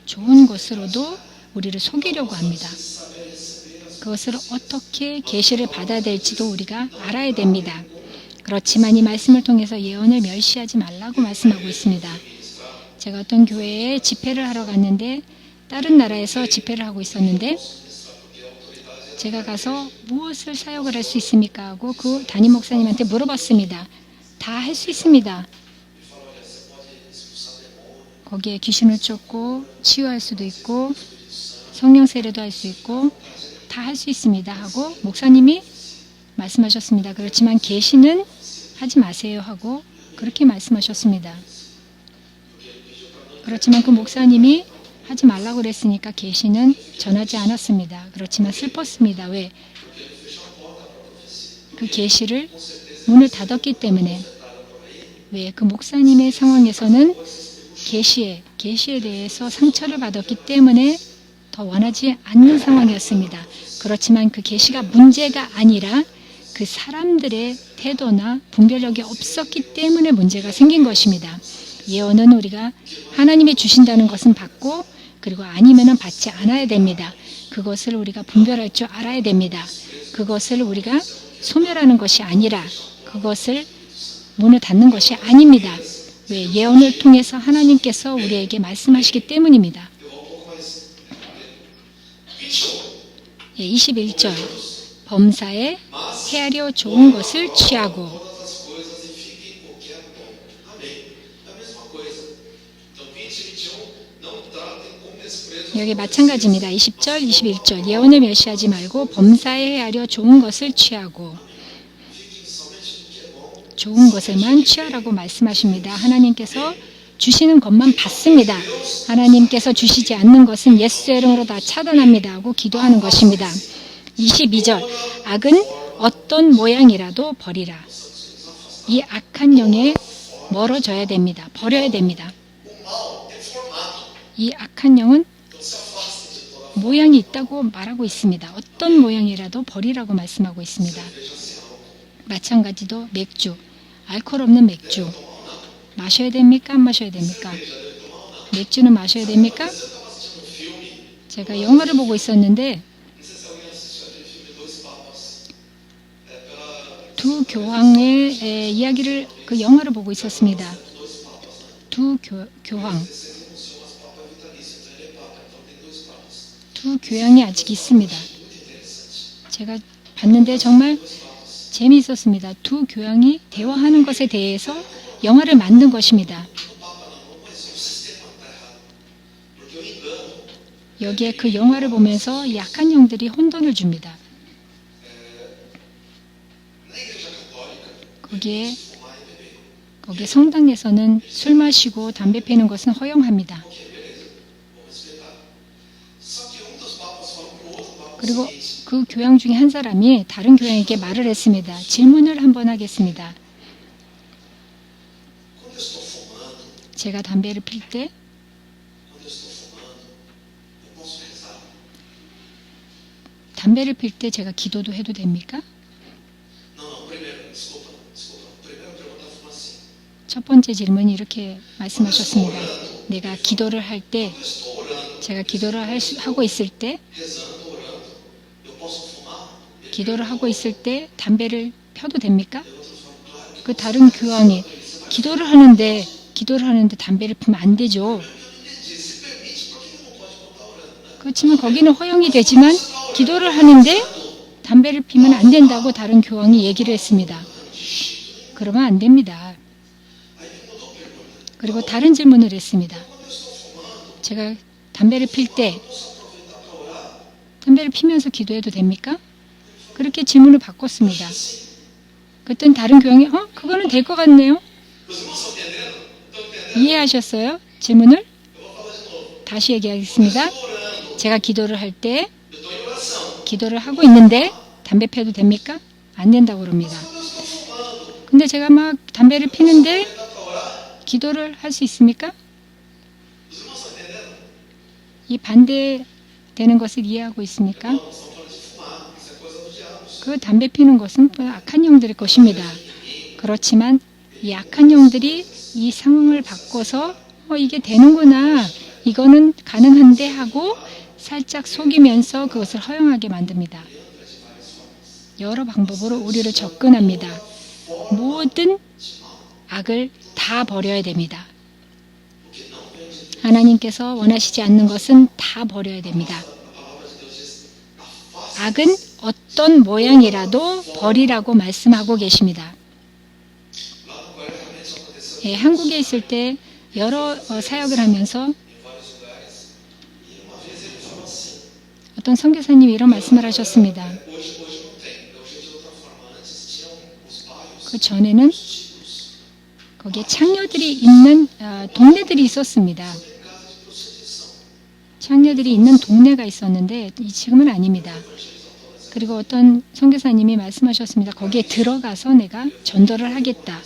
좋은 것으로도 우리를 속이려고 합니다. 그것을 어떻게 계시를 받아야 될지도 우리가 알아야 됩니다. 그렇지만 이 말씀을 통해서 예언을 멸시하지 말라고 말씀하고 있습니다. 제가 어떤 교회에 집회를 하러 갔는데 다른 나라에서 집회를 하고 있었는데 제가 가서 무엇을 사역을 할 수 있습니까? 하고 그 담임 목사님한테 물어봤습니다. 다 할 수 있습니다. 거기에 귀신을 쫓고 치유할 수도 있고 성령 세례도 할 수 있고 다 할 수 있습니다 하고 목사님이 말씀하셨습니다. 그렇지만 계시는 하지 마세요 하고 그렇게 말씀하셨습니다. 그렇지만 그 목사님이 하지 말라고 그랬으니까 계시는 전하지 않았습니다. 그렇지만 슬펐습니다. 왜? 그 계시를 문을 닫았기 때문에. 왜? 그 목사님의 상황에서는 계시에 대해서 상처를 받았기 때문에 더 원하지 않는 상황이었습니다. 그렇지만 그 계시가 문제가 아니라 그 사람들의 태도나 분별력이 없었기 때문에 문제가 생긴 것입니다. 예언은 우리가 하나님이 주신다는 것은 받고 그리고 아니면은 받지 않아야 됩니다. 그것을 우리가 분별할 줄 알아야 됩니다. 그것을 우리가 소멸하는 것이 아니라 그것을 문을 닫는 것이 아닙니다. 왜? 예언을 통해서 하나님께서 우리에게 말씀하시기 때문입니다. 21절 범사에 헤아려 좋은 것을 취하고 여기 마찬가지입니다. 20절, 21절 예언을 멸시하지 말고 범사에 헤아려 좋은 것을 취하고 좋은 것에만 취하라고 말씀하십니다. 하나님께서 주시는 것만 받습니다. 하나님께서 주시지 않는 것은 예수의 이름으로 다 차단합니다 하고 기도하는 것입니다. 22절 악은 어떤 모양이라도 버리라. 이 악한 영에 멀어져야 됩니다. 버려야 됩니다. 이 악한 영은 모양이 있다고 말하고 있습니다. 어떤 모양이라도 버리라고 말씀하고 있습니다. 마찬가지도 맥주, 알코올 없는 맥주 마셔야 됩니까? 안 마셔야 됩니까? 맥주는 마셔야 됩니까? 제가 영화를 보고 있었는데 두 교황의 이야기를 그 영화를 보고 있었습니다. 두 두 교양이 아직 있습니다. 제가 봤는데 정말 재미있었습니다. 두 교양이 대화하는 것에 대해서 영화를 만든 것입니다. 여기에 그 영화를 보면서 약한 영들이 혼돈을 줍니다. 거기에 성당에서는 술 마시고 담배 피우는 것은 허용합니다. 그리고 그 교양 중에 한 사람이 다른 교양에게 말을 했습니다. 질문을 한번 하겠습니다. 제가 담배를 필 때 제가 기도도 해도 됩니까? 첫 번째 질문이 이렇게 말씀하셨습니다. 내가 기도를 할 때, 제가 기도를 하고 있을 때, 담배를 펴도 됩니까? 그 다른 교황이 기도를 하는데 담배를 피우면 안 되죠. 그렇지만 거기는 허용이 되지만 기도를 하는데 담배를 피우면 안 된다고 다른 교황이 얘기를 했습니다. 그러면 안 됩니다. 그리고 다른 질문을 했습니다. 제가 담배를 피면서 기도해도 됩니까? 그렇게 질문을 바꿨습니다. 그랬더니 다른 교황이 그거는 될 것 같네요. 이해하셨어요? 질문을? 다시 얘기하겠습니다. 제가 기도를 하고 있는데 담배 피워도 됩니까? 안 된다고 그럽니다. 근데 제가 막 담배를 피는데 기도를 할 수 있습니까? 이 반대되는 것을 이해하고 있습니까? 그 담배 피우는 것은 악한 영들의 것입니다. 그렇지만 이 악한 영들이 이 상황을 바꿔서 이게 되는구나, 이거는 가능한데 하고 살짝 속이면서 그것을 허용하게 만듭니다. 여러 방법으로 우리를 접근합니다. 모든 악을 다 버려야 됩니다. 하나님께서 원하시지 않는 것은 다 버려야 됩니다. 악은 어떤 모양이라도 버리라고 말씀하고 계십니다. 한국에 있을 때 여러 사역을 하면서 어떤 선교사님이 이런 말씀을 하셨습니다. 그 전에는 거기에 창녀들이 있는 동네들이 있었습니다. 창녀들이 있는 동네가 있었는데 지금은 아닙니다. 그리고 어떤 선교사님이 말씀하셨습니다. 거기에 들어가서 내가 전도를 하겠다.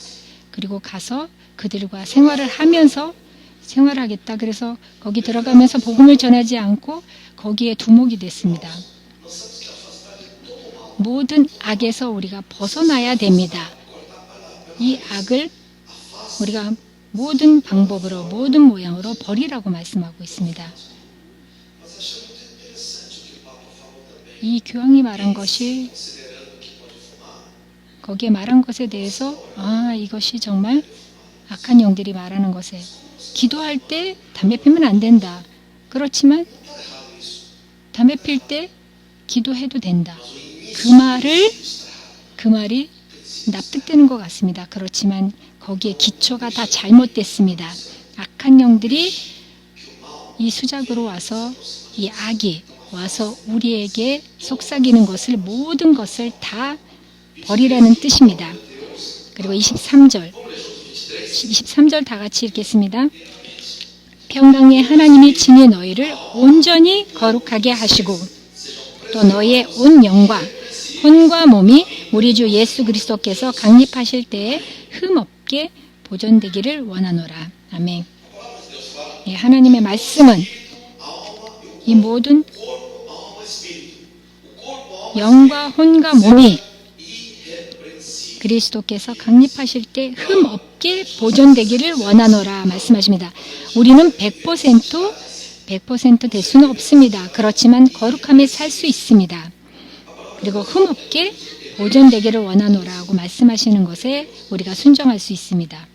그리고 가서 그들과 생활을 하면서 생활하겠다. 그래서 거기 들어가면서 복음을 전하지 않고 거기에 두목이 됐습니다. 모든 악에서 우리가 벗어나야 됩니다. 이 악을 우리가 모든 방법으로, 모든 모양으로 버리라고 말씀하고 있습니다. 이 교황이 말한 것이, 거기에 말한 것에 대해서 이것이 정말 악한 영들이 말하는 것에, 기도할 때 담배 피우면 안 된다. 그렇지만 담배 필 때 기도해도 된다. 그 말이 납득되는 것 같습니다. 그렇지만 거기에 기초가 다 잘못됐습니다. 악한 영들이 이 수작으로 와서, 이 악이 와서 우리에게 속삭이는 것을, 모든 것을 다 버리라는 뜻입니다. 그리고 23절 다 같이 읽겠습니다. 평강의 하나님이 친히 너희를 온전히 거룩하게 하시고 또 너희의 온 영과 혼과 몸이 우리 주 예수 그리스도께서 강림하실 때에 흠없게 보존되기를 원하노라. 아멘. 하나님의 말씀은 이 모든 영과 혼과 몸이 그리스도께서 강림하실 때 흠없게 보존되기를 원하노라 말씀하십니다. 우리는 100% 될 수는 없습니다. 그렇지만 거룩함에 살 수 있습니다. 그리고 흠없게 보존되기를 원하노라고 말씀하시는 것에 우리가 순종할 수 있습니다.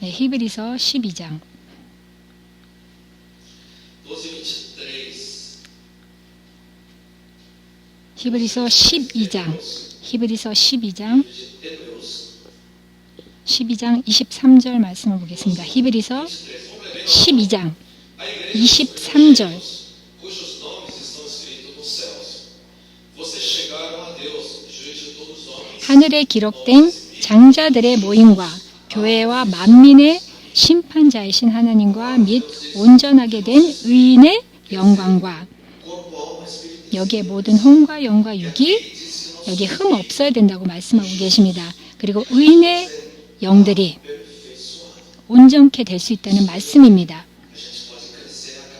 히브리서 12장. 히브리서 12장 23절 말씀을 보겠습니다. 히브리서 12장 23절. 하늘에 기록된 장자들의 모임과 교회와 만민의 심판자이신 하나님과 및 온전하게 된 의인의 영광과, 여기에 모든 혼과 영과 육이 여기 흠 없어야 된다고 말씀하고 계십니다. 그리고 의인의 영들이 온전케 될 수 있다는 말씀입니다.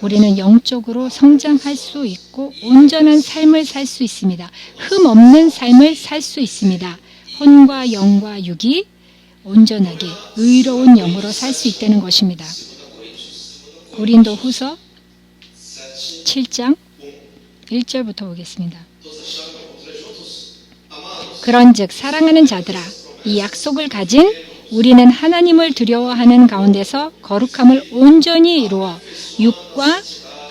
우리는 영적으로 성장할 수 있고 온전한 삶을 살 수 있습니다. 흠 없는 삶을 살 수 있습니다. 혼과 영과 육이 온전하게 의로운 영으로 살 수 있다는 것입니다. 고린도후서 7장 1절부터 보겠습니다. 그런즉 사랑하는 자들아, 이 약속을 가진 우리는 하나님을 두려워하는 가운데서 거룩함을 온전히 이루어 육과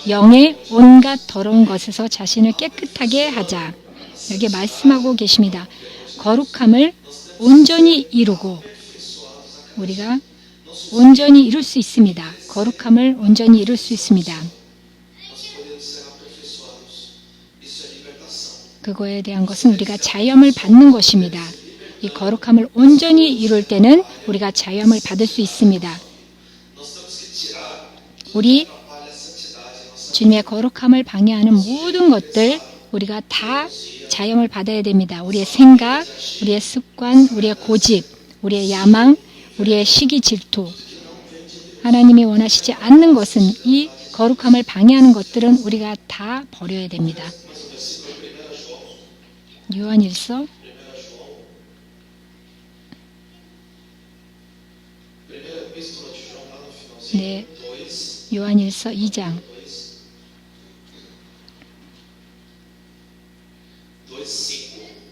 영의 온갖 더러운 것에서 자신을 깨끗하게 하자. 여기 말씀하고 계십니다. 거룩함을 온전히 이루고, 우리가 온전히 이룰 수 있습니다. 거룩함을 온전히 이룰 수 있습니다. 그거에 대한 것은 우리가 자염을 받는 것입니다. 이 거룩함을 온전히 이룰 때는 우리가 자염을 받을 수 있습니다. 우리 주님의 거룩함을 방해하는 모든 것들 우리가 다 자염을 받아야 됩니다. 우리의 생각, 우리의 습관, 우리의 고집, 우리의 야망, 우리의 시기 질투. 하나님이 원하시지 않는 것은, 이 거룩함을 방해하는 것들은 우리가 다 버려야 됩니다. 요한일서 2장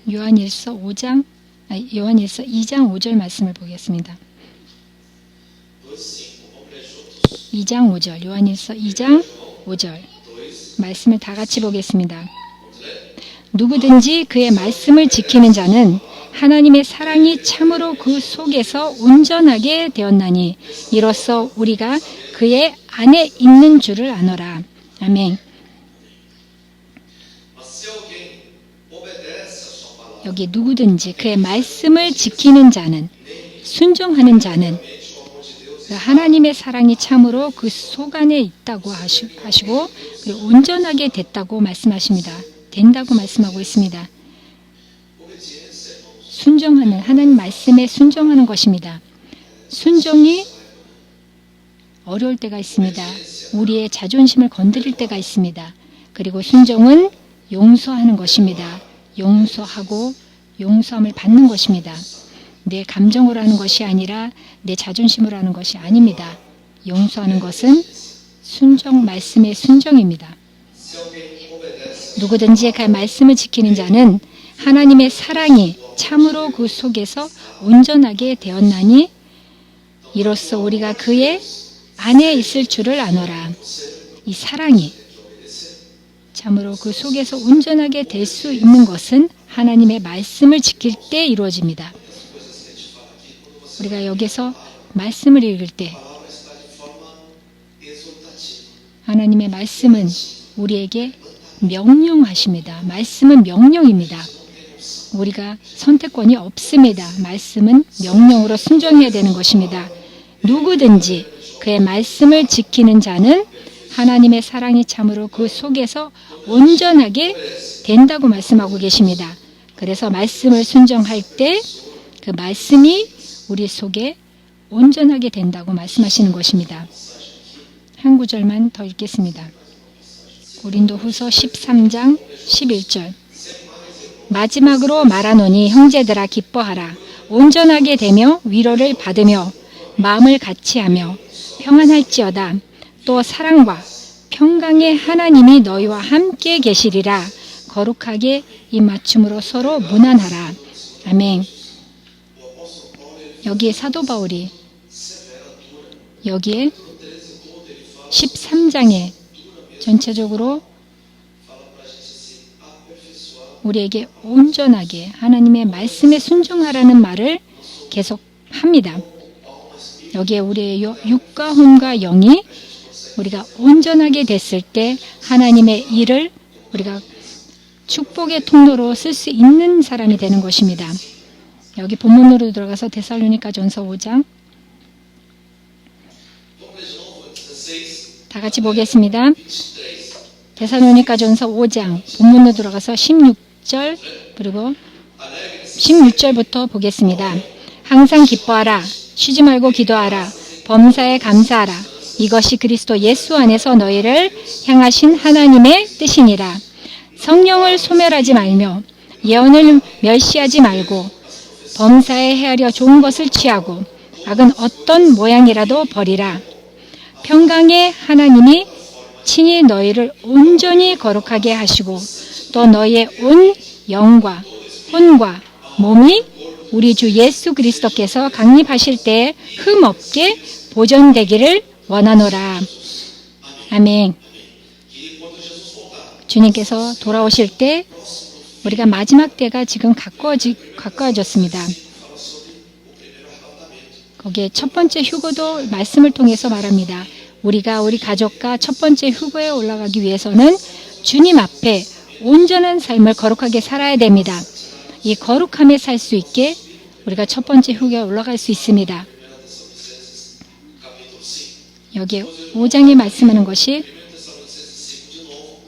요한일서 2장 5절 말씀을 보겠습니다. 2장 5절, 요한일서 2장 5절 말씀을 다 같이 보겠습니다. 누구든지 그의 말씀을 지키는 자는 하나님의 사랑이 참으로 그 속에서 온전하게 되었나니 이로써 우리가 그의 안에 있는 줄을 아노라. 아멘. 여기 누구든지 그의 말씀을 지키는 자는, 순종하는 자는 하나님의 사랑이 참으로 그 속 안에 있다고 하시고 그리고 온전하게 됐다고 말씀하십니다. 된다고 말씀하고 있습니다. 순종하는, 하나님 말씀에 순종하는 것입니다. 순종이 어려울 때가 있습니다. 우리의 자존심을 건드릴 때가 있습니다. 그리고 순종은 용서하는 것입니다. 용서하고 용서함을 받는 것입니다. 내 감정으로 하는 것이 아니라 내 자존심으로 하는 것이 아닙니다. 용서하는 것은 순종, 말씀의 순종입니다. 누구든지 그 말씀을 지키는 자는 하나님의 사랑이 참으로 그 속에서 온전하게 되었나니 이로써 우리가 그의 안에 있을 줄을 아노라. 이 사랑이 참으로 그 속에서 온전하게 될 수 있는 것은 하나님의 말씀을 지킬 때 이루어집니다. 우리가 여기서 말씀을 읽을 때 하나님의 말씀은 우리에게 명령하십니다. 말씀은 명령입니다. 우리가 선택권이 없습니다. 말씀은 명령으로 순종해야 되는 것입니다. 누구든지 그의 말씀을 지키는 자는 하나님의 사랑이 참으로 그 속에서 온전하게 된다고 말씀하고 계십니다. 그래서 말씀을 순종할 때 그 말씀이 우리 속에 온전하게 된다고 말씀하시는 것입니다. 한 구절만 더 읽겠습니다. 고린도후서 13장 11절. 마지막으로 말하노니 형제들아 기뻐하라. 온전하게 되며 위로를 받으며 마음을 같이하며 평안할지어다. 또 사랑과 평강의 하나님이 너희와 함께 계시리라. 거룩하게 입맞춤으로 서로 무난하라. 아멘. 여기에 사도 바울이 여기에 13장에 전체적으로 우리에게 온전하게 하나님의 말씀에 순종하라는 말을 계속 합니다. 여기에 우리의 육과 혼과 영이 우리가 온전하게 됐을 때 하나님의 일을 우리가 축복의 통로로 쓸 수 있는 사람이 되는 것입니다. 여기 본문으로 들어가서 데살로니가전서 5장 다 같이 보겠습니다. 데살로니가전서 5장 본문으로 들어가서 16절 그리고 16절부터 보겠습니다. 항상 기뻐하라. 쉬지 말고 기도하라. 범사에 감사하라. 이것이 그리스도 예수 안에서 너희를 향하신 하나님의 뜻이니라. 성령을 소멸하지 말며 예언을 멸시하지 말고 범사에 헤아려 좋은 것을 취하고 악은 어떤 모양이라도 버리라. 평강의 하나님이 친히 너희를 온전히 거룩하게 하시고 또 너희의 온 영과 혼과 몸이 우리 주 예수 그리스도께서 강림하실 때에 흠없게 보존되기를 원하노라. 아멘. 주님께서 돌아오실 때 우리가 마지막 때가 지금 가까워졌습니다. 거기에 첫 번째 휴거도 말씀을 통해서 말합니다. 우리가 우리 가족과 첫 번째 휴거에 올라가기 위해서는 주님 앞에 온전한 삶을 거룩하게 살아야 됩니다. 이 거룩함에 살 수 있게 우리가 첫 번째 휴거에 올라갈 수 있습니다. 여기에 5장에 말씀하는 것이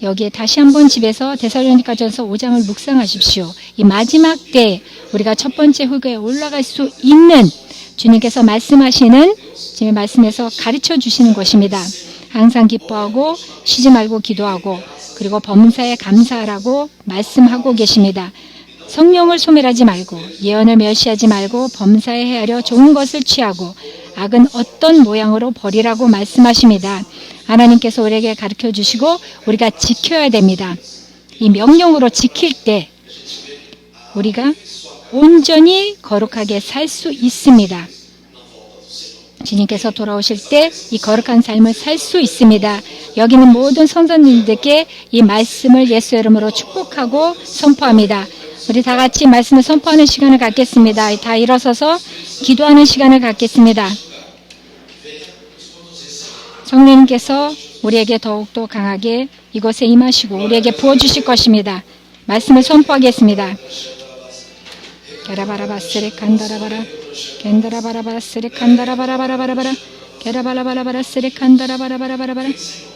여기에 다시 한번 집에서 데살로니가전서 5장을 묵상하십시오. 이 마지막 때 우리가 첫 번째 휴거에 올라갈 수 있는 주님께서 말씀하시는 지금 말씀에서 가르쳐 주시는 것입니다. 항상 기뻐하고 쉬지 말고 기도하고 그리고 범사에 감사하라고 말씀하고 계십니다. 성령을 소멸하지 말고 예언을 멸시하지 말고 범사에 헤아려 좋은 것을 취하고 악은 어떤 모양으로 버리라고 말씀하십니다. 하나님께서 우리에게 가르쳐 주시고 우리가 지켜야 됩니다. 이 명령으로 지킬 때 우리가 온전히 거룩하게 살 수 있습니다. 주님께서 돌아오실 때 이 거룩한 삶을 살 수 있습니다. 여기는 모든 성도님들께 이 말씀을 예수의 이름으로 축복하고 선포합니다. 우리 다 같이 말씀을 선포하는 시간을 갖겠습니다. 다 일어서서 기도하는 시간을 갖겠습니다. 성령님께서 우리에게 더욱더 강하게 이곳에 임하시고 우리에게 부어주실 것입니다. 말씀을 선포하겠습니다. 게라바라바스레 칸다라바라 겐다라바라바스레 칸다라바라바라바라바라 게라바라바라바라스레 칸다라바라바라바라바라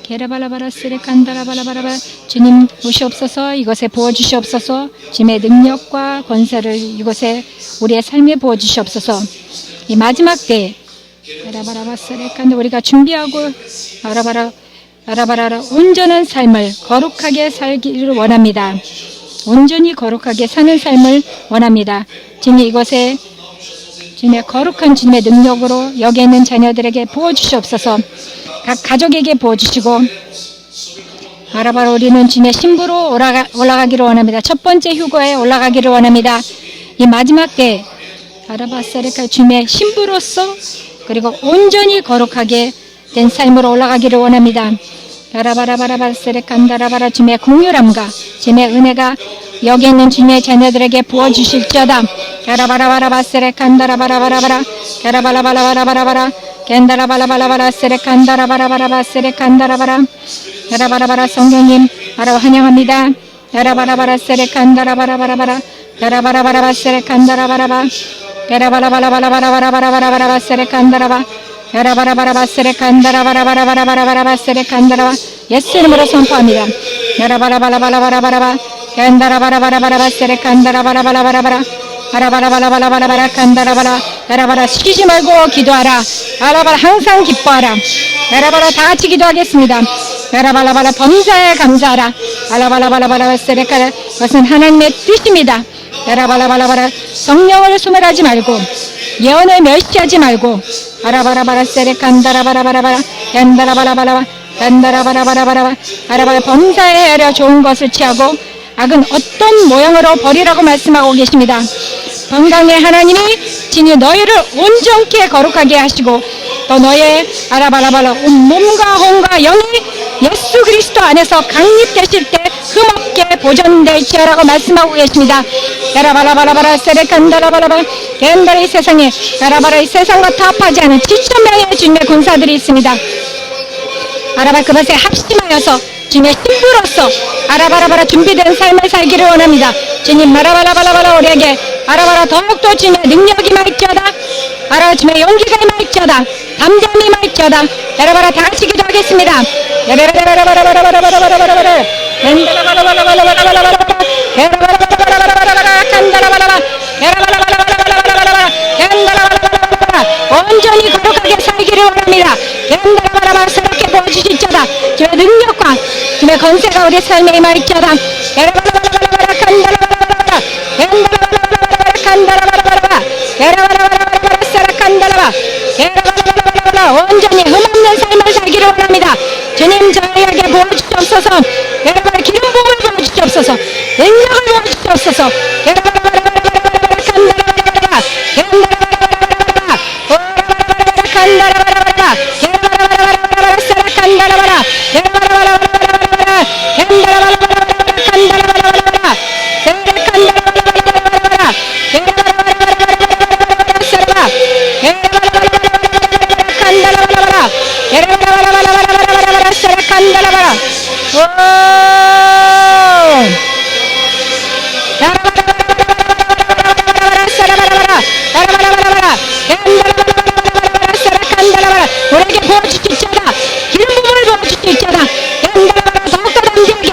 게라바라바라스레 칸다라바라바라바라 주님 오시옵소서. 이것에 부어주시옵소서. 주님의 능력과 권세를 이곳에 우리의 삶에 부어주시옵소서. 이 마지막 때 게라바라바스레 칸다 우리가 준비하고 아라바라라 온전한 삶을 거룩하게 살기를 원합니다. 온전히 거룩하게 사는 삶을 원합니다. 주님 이곳에 주님의 거룩한 주님의 능력으로 여기 있는 자녀들에게 부어주시옵소서. 각 가족에게 부어주시고 아라바라 우리는 주님의 신부로 올라가기를 원합니다. 첫 번째 휴거에 올라가기를 원합니다. 이 마지막 때 아라바사레카 주님의 신부로서 그리고 온전히 거룩하게 된 삶으로 올라가기를 원합니다. 라라바라바라바세레칸다라바라 주님의 공유함과 주님의 은혜가 여기 있는 주님의 자녀들에게 부어주실지어다. 라라바라바라바세레칸다라바라바라바라 라라바라바라바라바라 겐다라바라바라바라 세레칸다라바라바라바 세레칸다라바라 라라바라바라 성령님 바로 환영합니다. 라라바라바라 세레칸다라바라바라바라 라라바라바라바 세레칸다라바라바 라라바라바라바라바라바라바라바라바 세레칸다라바 야라바라바라바 세레칸다라바라바라바라바라바라바 세레칸다라바 예수 이름으로 선포합니다. 야라바라바라바라바라바라바 간다라바라바라바라바 세레칸다라바라바라바라바라 아라바라바라바라바라바라 칸다라바라 야라바라 쉬지 말고 기도하라. 아라바라 항상 기뻐하라. 야라바라 다 같이 기도하겠습니다. 야라바라바라 범사에 감사하라. 아라바라바라바라 세레카라 그것은 하나님의 뜻입니다. 야라바라바라바라 성령을 소멸하지 말고 예언을 멸시하지 말고 아라바라바라 세레칸다라바라바라바라 얀다라바라바라바 얀다라바라바라바라바 아라바라 범사에 헤아려 좋은 것을 취하고 악은 어떤 모양으로 버리라고 말씀하고 계십니다. 건강의 하나님이 진히 너희를 온전케 거룩하게 하시고 또 너의 아라바라바라 몸과 혼과 영이 예수 그리스도 안에서 강립되실 때 흠없게 보존될지어라고 말씀하고 계십니다. 야라바라바라바라 세레칸다라바라바 옛날의 세상에 야라바라 이 세상과 타협하지 않은 7,000명의 주님의 군사들이 있습니다. 아라바 그것에 합심하여서 주님의 신부로서 아라바라바라 준비된 삶을 살기를 원합니다. 주님 마라바라바라바라 우리에게 아라바라 더욱더 주님의 능력이 임할지어다. 아라바 주님의 용기가 임할지어다. 담대함이 임할지어다. 야라바라 다같이 기도하겠습니다. 야라바라바라바라바라바라바라바라바라 얀다라바라바라바라바라바라바라 야라바라바라바라바라바라 칸다라바라바 야라바라바라바라바라바라 얀다라바라바라바라 온전히 거룩하게 살기를 원합니다. 얀다라바라바라 새롭게 보여주시지어다. 주의 능력과 주의 건세가 우리 삶에 임할지어다. 야라바라바라바라바라 칸다라바라바라 얀다라바라바라바라 칸다라바라바라 야라바라바라바라 사라칸다라바 야라바라바라바라 온전히 흠없는 삶을 살기를 원합니다. 주님 저희에게 보여주시옵소서. 여러분 기름 부음을 보여주시옵소서. 능력을 보여주시옵소서. 야라바라바라바라바라 칸다라바라바라 얀다라바라바라바라 오라바라바라바라 칸다라바라바라 야라바라바라바라 사라칸다라바라 야라바라바라바라바라 얀다라바라바라바라 칸다라바라바라 사라칸다라바라바라 야라바라바라바라바라 사라바 야라바라바라바라바라 칸다라바라바라 야라바라바라바라바라 사라칸다라바라 오 야라바라바라바라바라 사라바라바라 야라바라바라바라 얀다라바라바라바라 사라칸다라바라 우리에게 보여주시지어다. 기름 부음을 보여주시지어다. 얀다라바라 더욱더 담대하게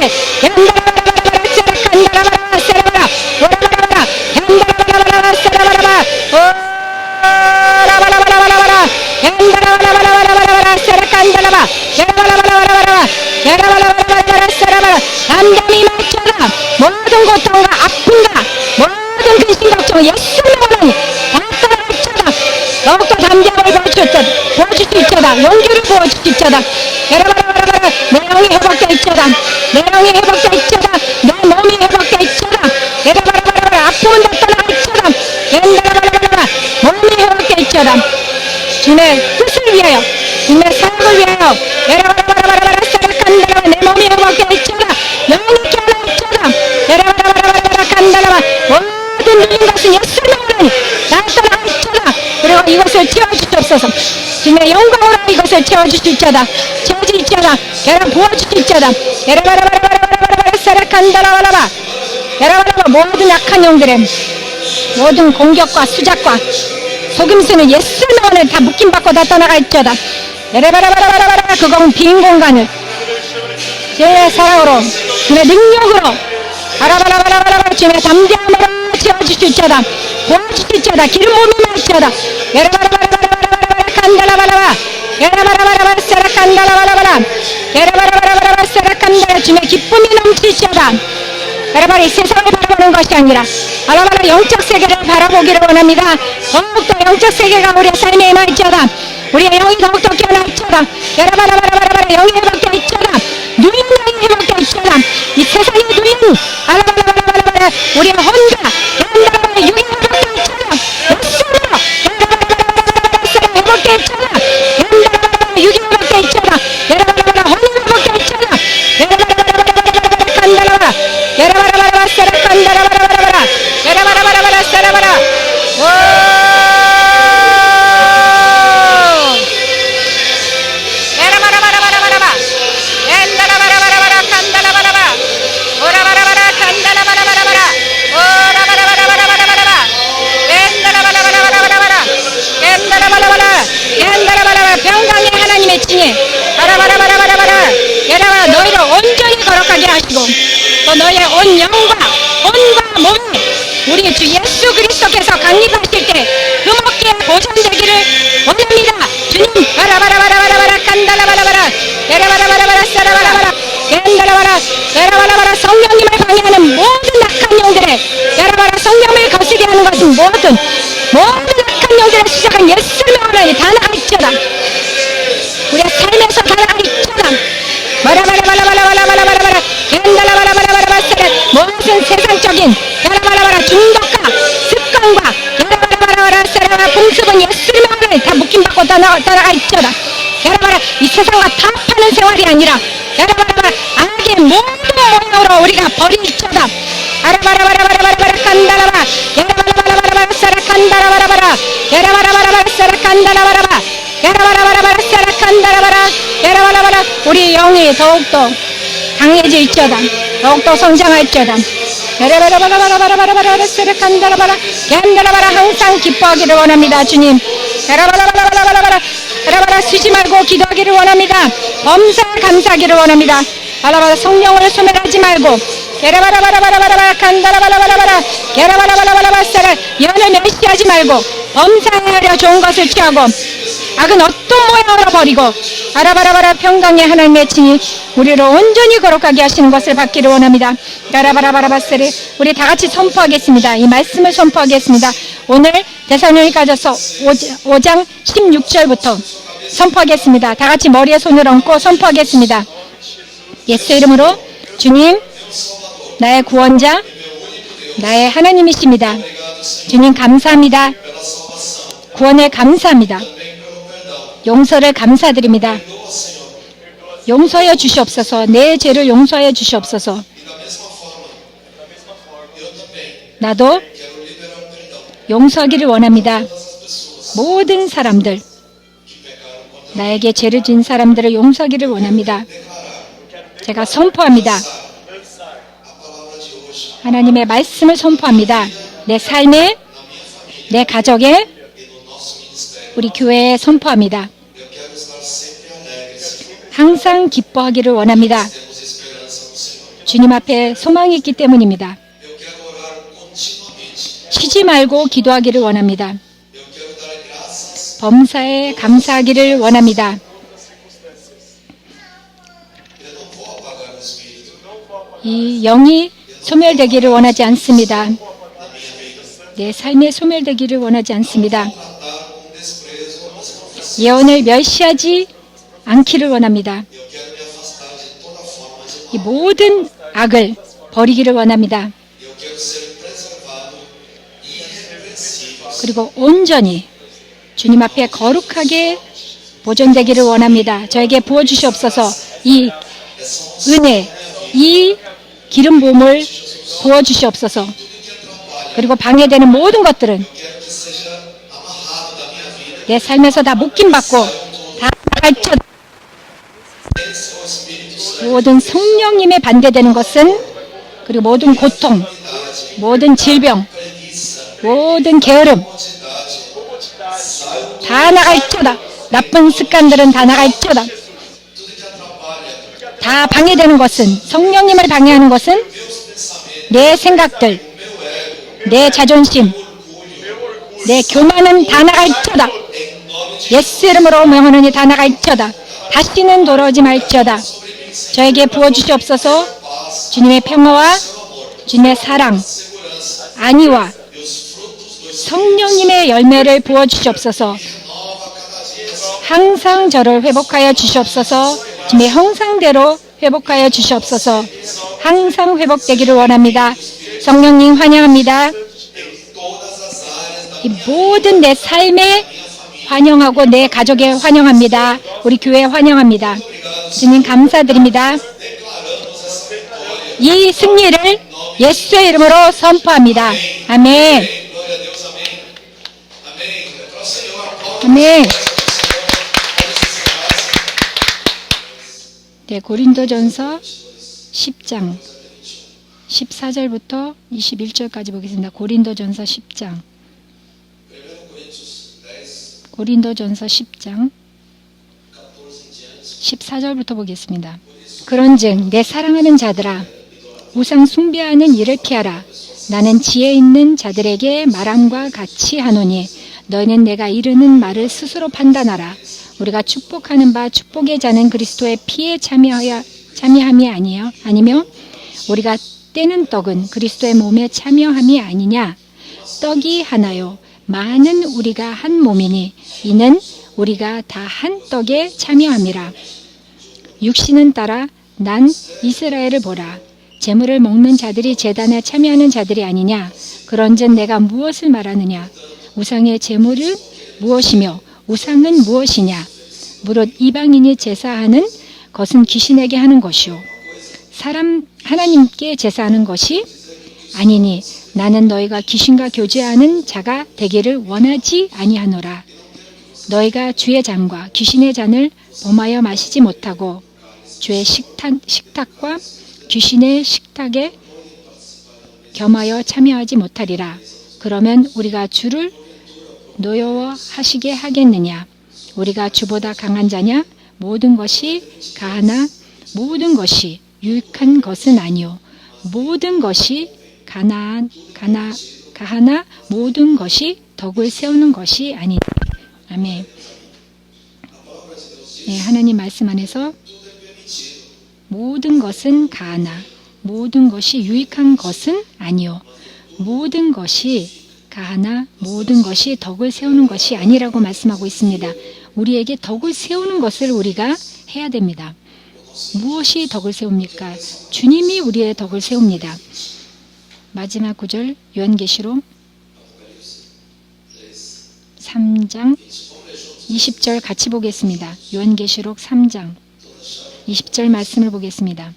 얀다라바라바라 사라칸다라바라 사라바라 오라바라바라 얀다라바라바라 사라바라바 오라바라바라바라 얀다라바라바라바라 사라칸다라바 야라바라바라바라 야라바라바라바라 사라바라 담대함이 임할지어다. 모든 고통과 아픔과 모든 근심 걱정 예수님의 원하니 다 떠날지어다. 더욱더 담대함을 보여줄 수 있지어다. 용기를 보여줄 수 있지어다. 야라바라바라바라 내 영이 회복되어 있지어다. 내 영이 회복되어 있지어다. 내 몸이 회복되어 있지어다. 야라바라바라바라 아픔은 다 떠나가 있지어다. 야라바라바라바라 몸이 회복되어 있지어다. 주님의 뜻을 위하여 주님의 사역을 위하여 야라바라바라바라 사라칸다라바 내 몸이 회복되어 있지어다. 영이 깨어나 있지어다. 야라바라바라바라 칸다라바 모든 눌린 것은 예수님의 원하니 다 떠나가 있지어다. 그리고 이것을 채워주시옵소서. 주님의 영광으로 이것을 채워주시지어다. 채워주시지어다. 여러분 부어주시지어다. 야라바라바라바라바라 사라칸다라바라바 야라바라바 모든 악한 영들의 모든 공격과 수작과 속임수는 예수님의 원을 다 묶임받고 다 떠나가 있지어다. 야라바라바라바라바라 그건 빈 공간을 주의 사랑으로 주의 능력으로 아라바라바라바라 주의 담대함으로 채워주시지어다. 보여주시지어다. 기름 부음이 임할지어다. 야라바라바라바라바라 칸다라바라바 야라바라바라바라 사라칸다라바라바라 야라바라바라바라 사라칸다라 주의 기쁨이 넘치시어다. 여러분 이 세상을 바라보는 것이 아니라 아라바라 영적 세계를 바라보기를 원합니다. 더욱더 영적 세계가 우리의 삶에 임할지어다. 우리의 영이 더욱더 깨어날지어다. 야라바라바라바라 영이 회복되어 있지어다. 누인 영이 회복되어 있지어다. 이 세상의 누인 아라바라바라바라 우리의 혼과 야라바라바라 육이 회복되어 있지어다. 예수로 야라바라바라바라 회복되어 있지어다. 야라바라바라 육이 회복되어 있지어다. 야라바라바라 혼이 회복되어 있지어다. 야라바라바라바라 칸다라바라 야라바라바라 사라칸다라바라바라 야라바라바라 사라바라 야라바라바라바라바라 얀다라바라바라바라 칸다라바라바 오라바라바라 칸다라바라바라바라 오라바라바라바라바라바라 얀다라바라바라바라바라 얀다라바라바라 얀다라바라바라 평강의 하나님의 칭에 아라바라바라바라바라 야라바라 너희를 온전히 거룩하게 하시고 또 너희의 온 영과 혼과 몸에 우리 주 예수 그리스도께서 강림하실 때 흠없게 보존되기를 원합니다. 주님 바라바라바라바라바라 칸다라바라바라 야라바라바라바라 사라바라바라 얀다라바라 야라바라바라 성령님을 방해하는 모든 악한 영들의 야라바라 성령을 거스게 하는 것은 모든 악한 영들의 시작은 예수님의 원한이 다 나가 있지어다. 우리의 삶에서 다 나가 있지어다. 바라바라바라바라바라바라바라 얀다라바라바라바라 사라 모든 세상적인 야라바라바라 중독과 습관과 야라바라바라바라 사라 풍습은 예수님의 원한이 다 묶임받고 다 나가 있지어다. 야라바라 이 세상과 타협하는 생활이 아니라 야라바라바라 악의 모든 모양으로 우리가 버릴지어다. 아라바라바라바라바라 칸다라바 야라바라바라바라 사라칸다라바라바라 야라바라바라바라 사라칸다라바라바 야라바라바라바라 사라칸다라바라 야라바라바라. 우리 영이 더욱더 강해질지어다. 더욱더 성장할지어다. 야라바라바라바라바라바라 사라칸다라바라 얀다라바라. 항상 기뻐하기를 원합니다. 주님. 야라바라바라바라바라 야라바라. 쉬지 말고 기도하기를 원합니다. 범사 감사하기를 원합니다. 바라바라. 성령을 소멸하지 말고 게라바라바라바라바라 칸다라바라바라바라 게라바라바라바라바라. 연을 멸시하지 말고 범사하려 좋은 것을 취하고 악은 어떤 모양으로 버리고 아라바라바라. 평강의 하나님의 친히 우리를 온전히 거룩하게 하시는 것을 받기를 원합니다. 가라바라바라바스를 우리 다 같이 선포하겠습니다. 이 말씀을 선포하겠습니다. 오늘 데살로니가전서 5장 16절부터 선포하겠습니다. 다 같이 머리에 손을 얹고 선포하겠습니다. 예수 이름으로 주님, 나의 구원자, 나의 하나님이십니다. 주님 감사합니다. 구원에 감사합니다. 용서를 감사드립니다. 용서하여 주시옵소서. 내 죄를 용서하여 주시옵소서. 나도 용서하기를 원합니다. 모든 사람들, 나에게 죄를 지은 사람들을 용서하기를 원합니다. 제가 선포합니다. 하나님의 말씀을 선포합니다. 내 삶에, 내 가족에, 우리 교회에 선포합니다. 항상 기뻐하기를 원합니다. 주님 앞에 소망이 있기 때문입니다. 쉬지 말고 기도하기를 원합니다. 범사에 감사하기를 원합니다. 이 영이 소멸되기를 원하지 않습니다. 내 삶에 소멸되기를 원하지 않습니다. 예언을 멸시하지 않기를 원합니다. 이 모든 악을 버리기를 원합니다. 그리고 온전히 주님 앞에 거룩하게 보존되기를 원합니다. 저에게 부어주시옵소서. 이 은혜, 이 기름 부음을 부어주시옵소서. 그리고 방해되는 모든 것들은 내 삶에서 다 묶임받고 다 나갈지어다. 모든 성령님에 반대되는 것은, 그리고 모든 고통, 모든 질병, 모든 게으름 다 나갈지어다. 나쁜 습관들은 다 나갈지어다. 다 방해되는 것은, 성령님을 방해하는 것은 내 생각들, 내 자존심, 내 교만은 다 나갈지어다. 예수 이름으로 명하노니 다 나갈지어다. 다시는 돌아오지 말지어다. 저에게 부어주시옵소서. 주님의 평화와 주님의 사랑, 안위와 성령님의 열매를 부어주시옵소서. 항상 저를 회복하여 주시옵소서. 주님의 형상대로 회복하여 주시옵소서. 항상 회복되기를 원합니다. 성령님 환영합니다. 이 모든 내 삶에 환영하고 내 가족에 환영합니다. 우리 교회에 환영합니다. 주님 감사드립니다. 이 승리를 예수의 이름으로 선포합니다. 아멘. 아멘. 네, 고린도전서 10장 14절부터 21절까지 보겠습니다. 고린도전서 10장. 고린도전서 10장 14절부터 보겠습니다. 그런즉 내 사랑하는 자들아, 우상 숭배하는 일을 피하라. 나는 지혜 있는 자들에게 말함과 같이 하노니 너희는 내가 이르는 말을 스스로 판단하라. 우리가 축복하는 바 축복의 자는 그리스도의 피에 참여함이 아니며 우리가 떼는 떡은 그리스도의 몸에 참여함이 아니냐. 떡이 하나요 많은 우리가 한 몸이니 이는 우리가 다 한 떡에 참여함이라. 육신은 따라 난 이스라엘을 보라. 제물을 먹는 자들이 제단에 참여하는 자들이 아니냐. 그런즉 내가 무엇을 말하느냐. 우상의 제물은 무엇이며 우상은 무엇이냐. 무릇 이방인이 제사하는 것은 귀신에게 하는 것이요 사람 하나님께 제사하는 것이 아니니 나는 너희가 귀신과 교제하는 자가 되기를 원하지 아니하노라. 너희가 주의 잔과 귀신의 잔을 범하여 마시지 못하고 주의 식탁과 귀신의 식탁에 겸하여 참여하지 못하리라. 그러면 우리가 주를 노여워하시게 하겠느냐? 우리가 주보다 강한 자냐? 모든 것이 가하나 모든 것이 유익한 것은 아니요 모든 것이 가하나 모든 것이 덕을 세우는 것이 아니니. 아멘. 네, 하나님 말씀 안에서 모든 것은 가하나 모든 것이 유익한 것은 아니요 모든 것이 가하나 모든 것이 덕을 세우는 것이 아니라고 말씀하고 있습니다. 우리에게 덕을 세우는 것을 우리가 해야 됩니다. 무엇이 덕을 세웁니까? 주님이 우리의 덕을 세웁니다. 마지막 구절 요한계시록 3장 20절 같이 보겠습니다. 요한계시록 3장 20절 말씀을 보겠습니다.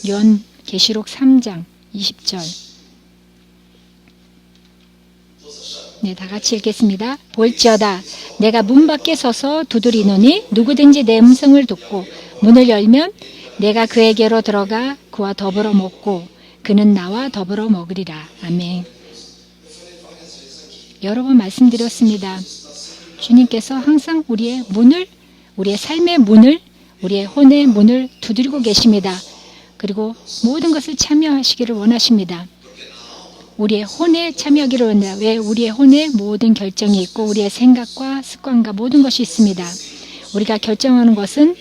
요한계시록 3장 20절. 네, 다 같이 읽겠습니다. 볼지어다 내가 문 밖에 서서 두드리노니 누구든지 내 음성을 듣고 문을 열면 내가 그에게로 들어가 그와 더불어 먹고 그는 나와 더불어 먹으리라. 아멘. 여러 번 말씀드렸습니다. 주님께서 항상 우리의 문을, 우리의 삶의 문을, 우리의 혼의 문을 두드리고 계십니다. 그리고 모든 것을 참여하시기를 원하십니다. 우리의 혼에 참여하기를 원합니다. 왜? 우리의 혼에 모든 결정이 있고 우리의 생각과 습관과 모든 것이 있습니다. 우리가 결정하는 것은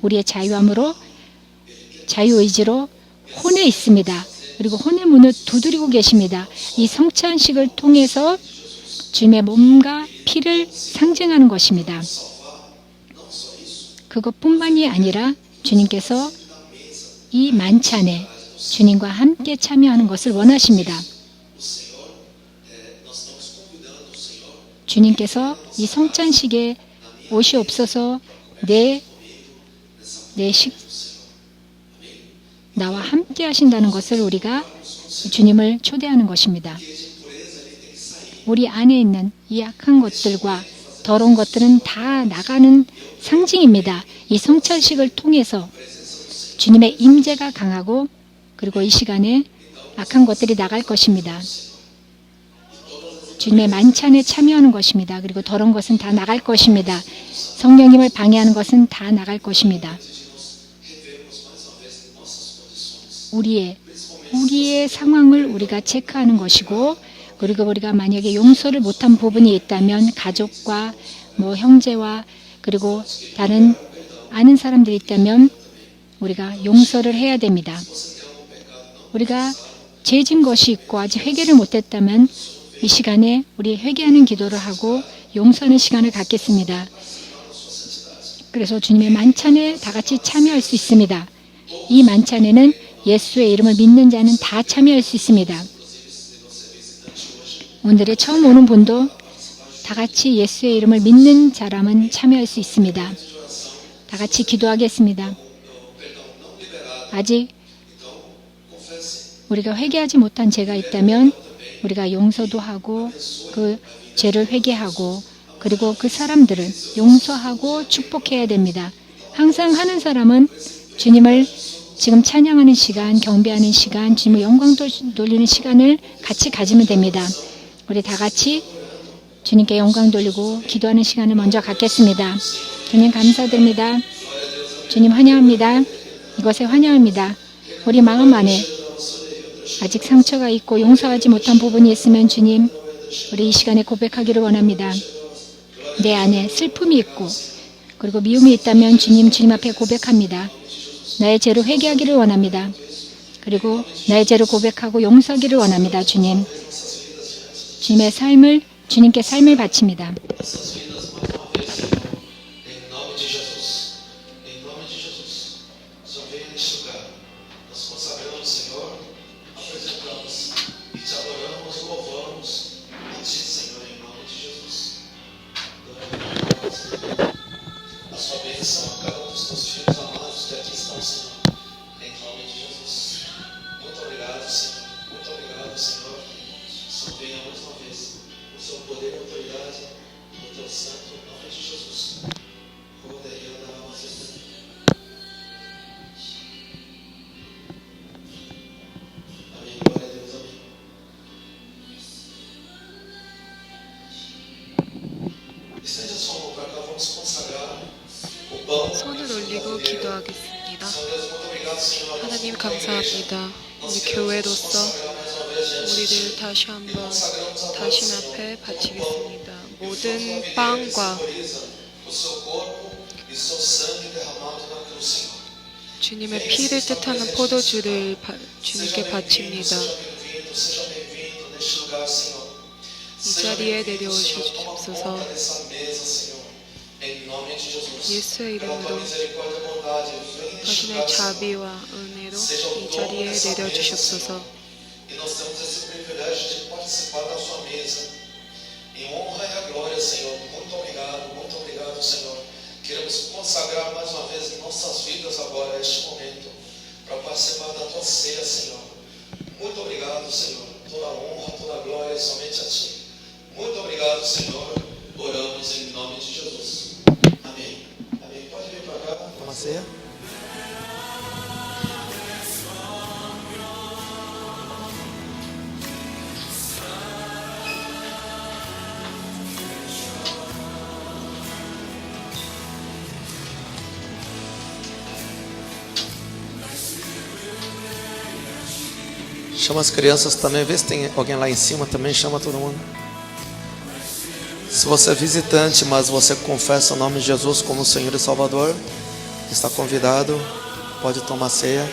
우리의 자유함으로, 자유의지로 혼에 있습니다. 그리고 혼의 문을 두드리고 계십니다. 이 성찬식을 통해서 주님의 몸과 피를 상징하는 것입니다. 그것뿐만이 아니라 주님께서 이 만찬에 주님과 함께 참여하는 것을 원하십니다. 주님께서 이 성찬식에 오시옵소서 나와 함께 하신다는 것을 우리가 주님을 초대하는 것입니다. 우리 안에 있는 이 악한 것들과 더러운 것들은 다 나가는 상징입니다. 이 성찬식을 통해서 주님의 임재가 강하고 그리고 이 시간에 악한 것들이 나갈 것입니다. 주님의 만찬에 참여하는 것입니다. 그리고 더러운 것은 다 나갈 것입니다. 성령님을 방해하는 것은 다 나갈 것입니다. 우리의 상황을 우리가 체크하는 것이고 그리고 우리가 만약에 용서를 못한 부분이 있다면 가족과 형제와 그리고 다른 아는 사람들이 있다면 우리가 용서를 해야 됩니다. 우리가 죄진 것이 있고 아직 회개를 못했다면 이 시간에 우리 회개하는 기도를 하고 용서하는 시간을 갖겠습니다. 그래서 주님의 만찬에 다 같이 참여할 수 있습니다. 이 만찬에는 예수의 이름을 믿는 자는 다 참여할 수 있습니다. 오늘의 처음 오는 분도 다 같이 예수의 이름을 믿는 사람은 참여할 수 있습니다. 다 같이 기도하겠습니다. 아직 우리가 회개하지 못한 죄가 있다면 우리가 용서도 하고 그 죄를 회개하고 그리고 그 사람들을 용서하고 축복해야 됩니다. 항상 하는 사람은 주님을 지금 찬양하는 시간, 경배하는 시간, 주님의 영광 돌리는 시간을 같이 가지면 됩니다. 우리 다 같이 주님께 영광 돌리고 기도하는 시간을 먼저 갖겠습니다. 주님 감사드립니다. 주님 환영합니다. 이것에 환영합니다. 우리 마음 안에 아직 상처가 있고 용서하지 못한 부분이 있으면 주님, 우리 이 시간에 고백하기를 원합니다. 내 안에 슬픔이 있고 그리고 미움이 있다면 주님 앞에 고백합니다. 나의 죄를 회개하기를 원합니다. 그리고 나의 죄를 고백하고 용서하기를 원합니다. 주님의 삶을 주님께 삶을 바칩니다. venha mais uma vez o seu poder e autoridade no teu santo nome de Jesus. Amém. Glória a Deus. Amém. Estende a sua mão para cá. Vamos consagrar o pão. 손을 올리고 기도하겠습니다. Senhor Deus, muito obrigado, Senhor. 하나님 감사합니다. 우리 교회로서 우리를 다시 한번 당신 앞에 바치겠습니다. 모든 빵과 주님의 피를 뜻하는 포도주를 주님께 바칩니다. 이 자리에 내려오셔 주옵소서. 예수의 이름으로 당신의 자비와 은혜로 이 자리에 내려주시옵소서. E nós temos esse privilégio de participar da sua mesa. Em honra e a glória, Senhor. Muito obrigado, Senhor. Queremos consagrar mais uma vez nossas vidas agora, este momento, para participar da tua ceia, Senhor. Muito obrigado, Senhor. Toda a honra, toda a glória somente a ti. Muito obrigado, Senhor. Oramos em nome de Jesus. Amém. Amém. Pode vir para cá, toma a ceia. Chama as crianças também, vê se tem alguém lá em cima também, chama todo mundo. Se você é visitante, mas você confessa o nome de Jesus como Senhor e Salvador, está convidado, pode tomar ceia.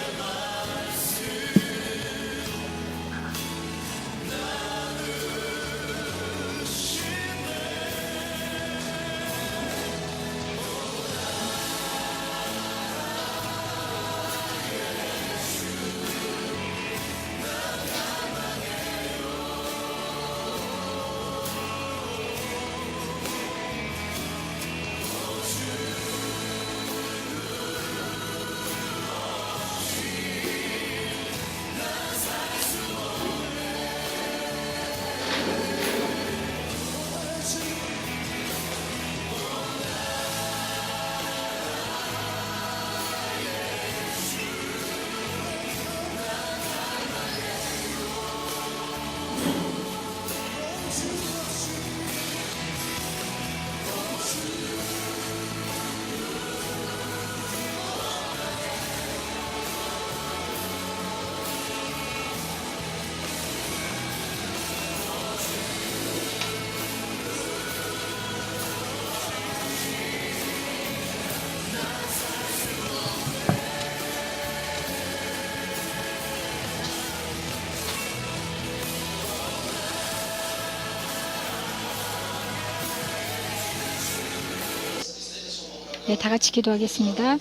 네, 다 같이 기도하겠습니다.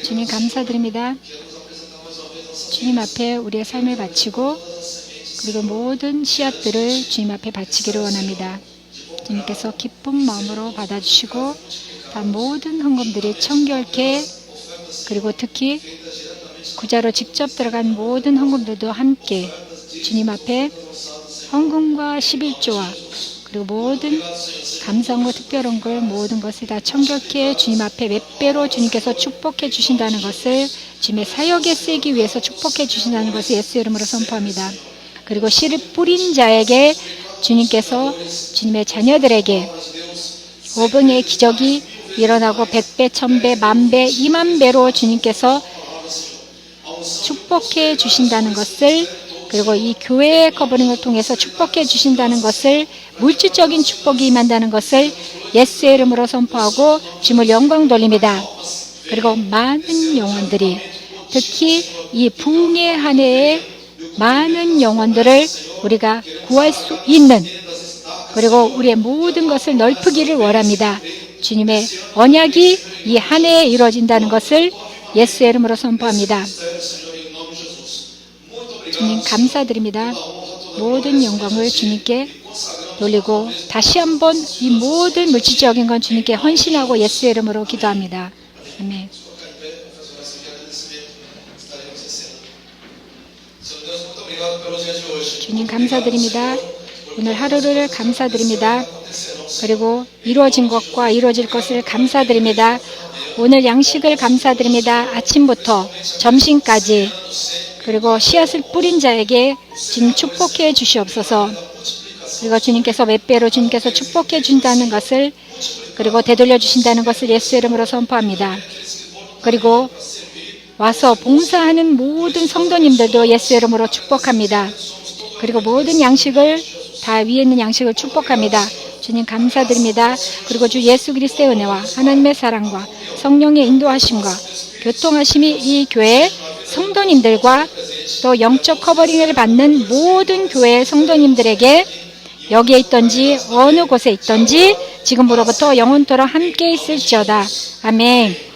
주님 감사드립니다. 주님 앞에 우리의 삶을 바치고 그리고 모든 씨앗들을 주님 앞에 바치기를 원합니다. 주님께서 기쁜 마음으로 받아주시고 다 모든 헌금들이 청결케 그리고 특히 구자로 직접 들어간 모든 헌금들도 함께 주님 앞에 헌금과 11조와 그리고 모든 감사원과 특별원금 모든 것을 다 청결케 주님 앞에 몇 배로 주님께서 축복해 주신다는 것을 주님의 사역에 쓰기 위해서 축복해 주신다는 것을 예수의 이름으로 선포합니다. 그리고 씨를 뿌린 자에게 주님께서 주님의 자녀들에게 오병의 기적이 일어나고 100배, 1000배, 10,000배, 20,000배로 주님께서 축복해 주신다는 것을 그리고 이 교회의 커버링을 통해서 축복해 주신다는 것을 물질적인 축복이 임한다는 것을 예수의 이름으로 선포하고 주님을 영광 돌립니다. 그리고 많은 영혼들이 특히 이 부흥의 한 해에 많은 영혼들을 우리가 구할 수 있는 그리고 우리의 모든 것을 넓히기를 원합니다. 주님의 언약이 이 한 해에 이루어진다는 것을 예수의 이름으로 선포합니다. 주님 감사드립니다. 모든 영광을 주님께 돌리고 다시 한번 이 모든 물질적인 건 주님께 헌신하고 예수의 이름으로 기도합니다. 아멘. Senhor Deus, muito obrigado pelo dia de hoje. 주님 감사드립니다. 오늘 하루를 감사드립니다. 그리고 이루어진 것과 이루어질 것을 감사드립니다. 오늘 양식을 감사드립니다. 아침부터 점심까지 그리고 씨앗을 뿌린 자에게 주님 축복해 주시옵소서. 그리고 주님께서 몇 배로 주님께서 축복해 준다는 것을 그리고 되돌려 주신다는 것을 예수 이름으로 선포합니다. 그리고 와서 봉사하는 모든 성도님들도 예수 이름으로 축복합니다. 그리고 모든 양식을 다 위에 있는 양식을 축복합니다. 주님 감사드립니다. 그리고 주 예수 그리스도의 은혜와 하나님의 사랑과 성령의 인도하심과 교통하심이 이 교회 성도님들과 또 영적 커버링을 받는 모든 교회 성도님들에게 여기에 있던지 어느 곳에 있던지 지금으로부터 영원토록 함께 있을지어다. 아멘.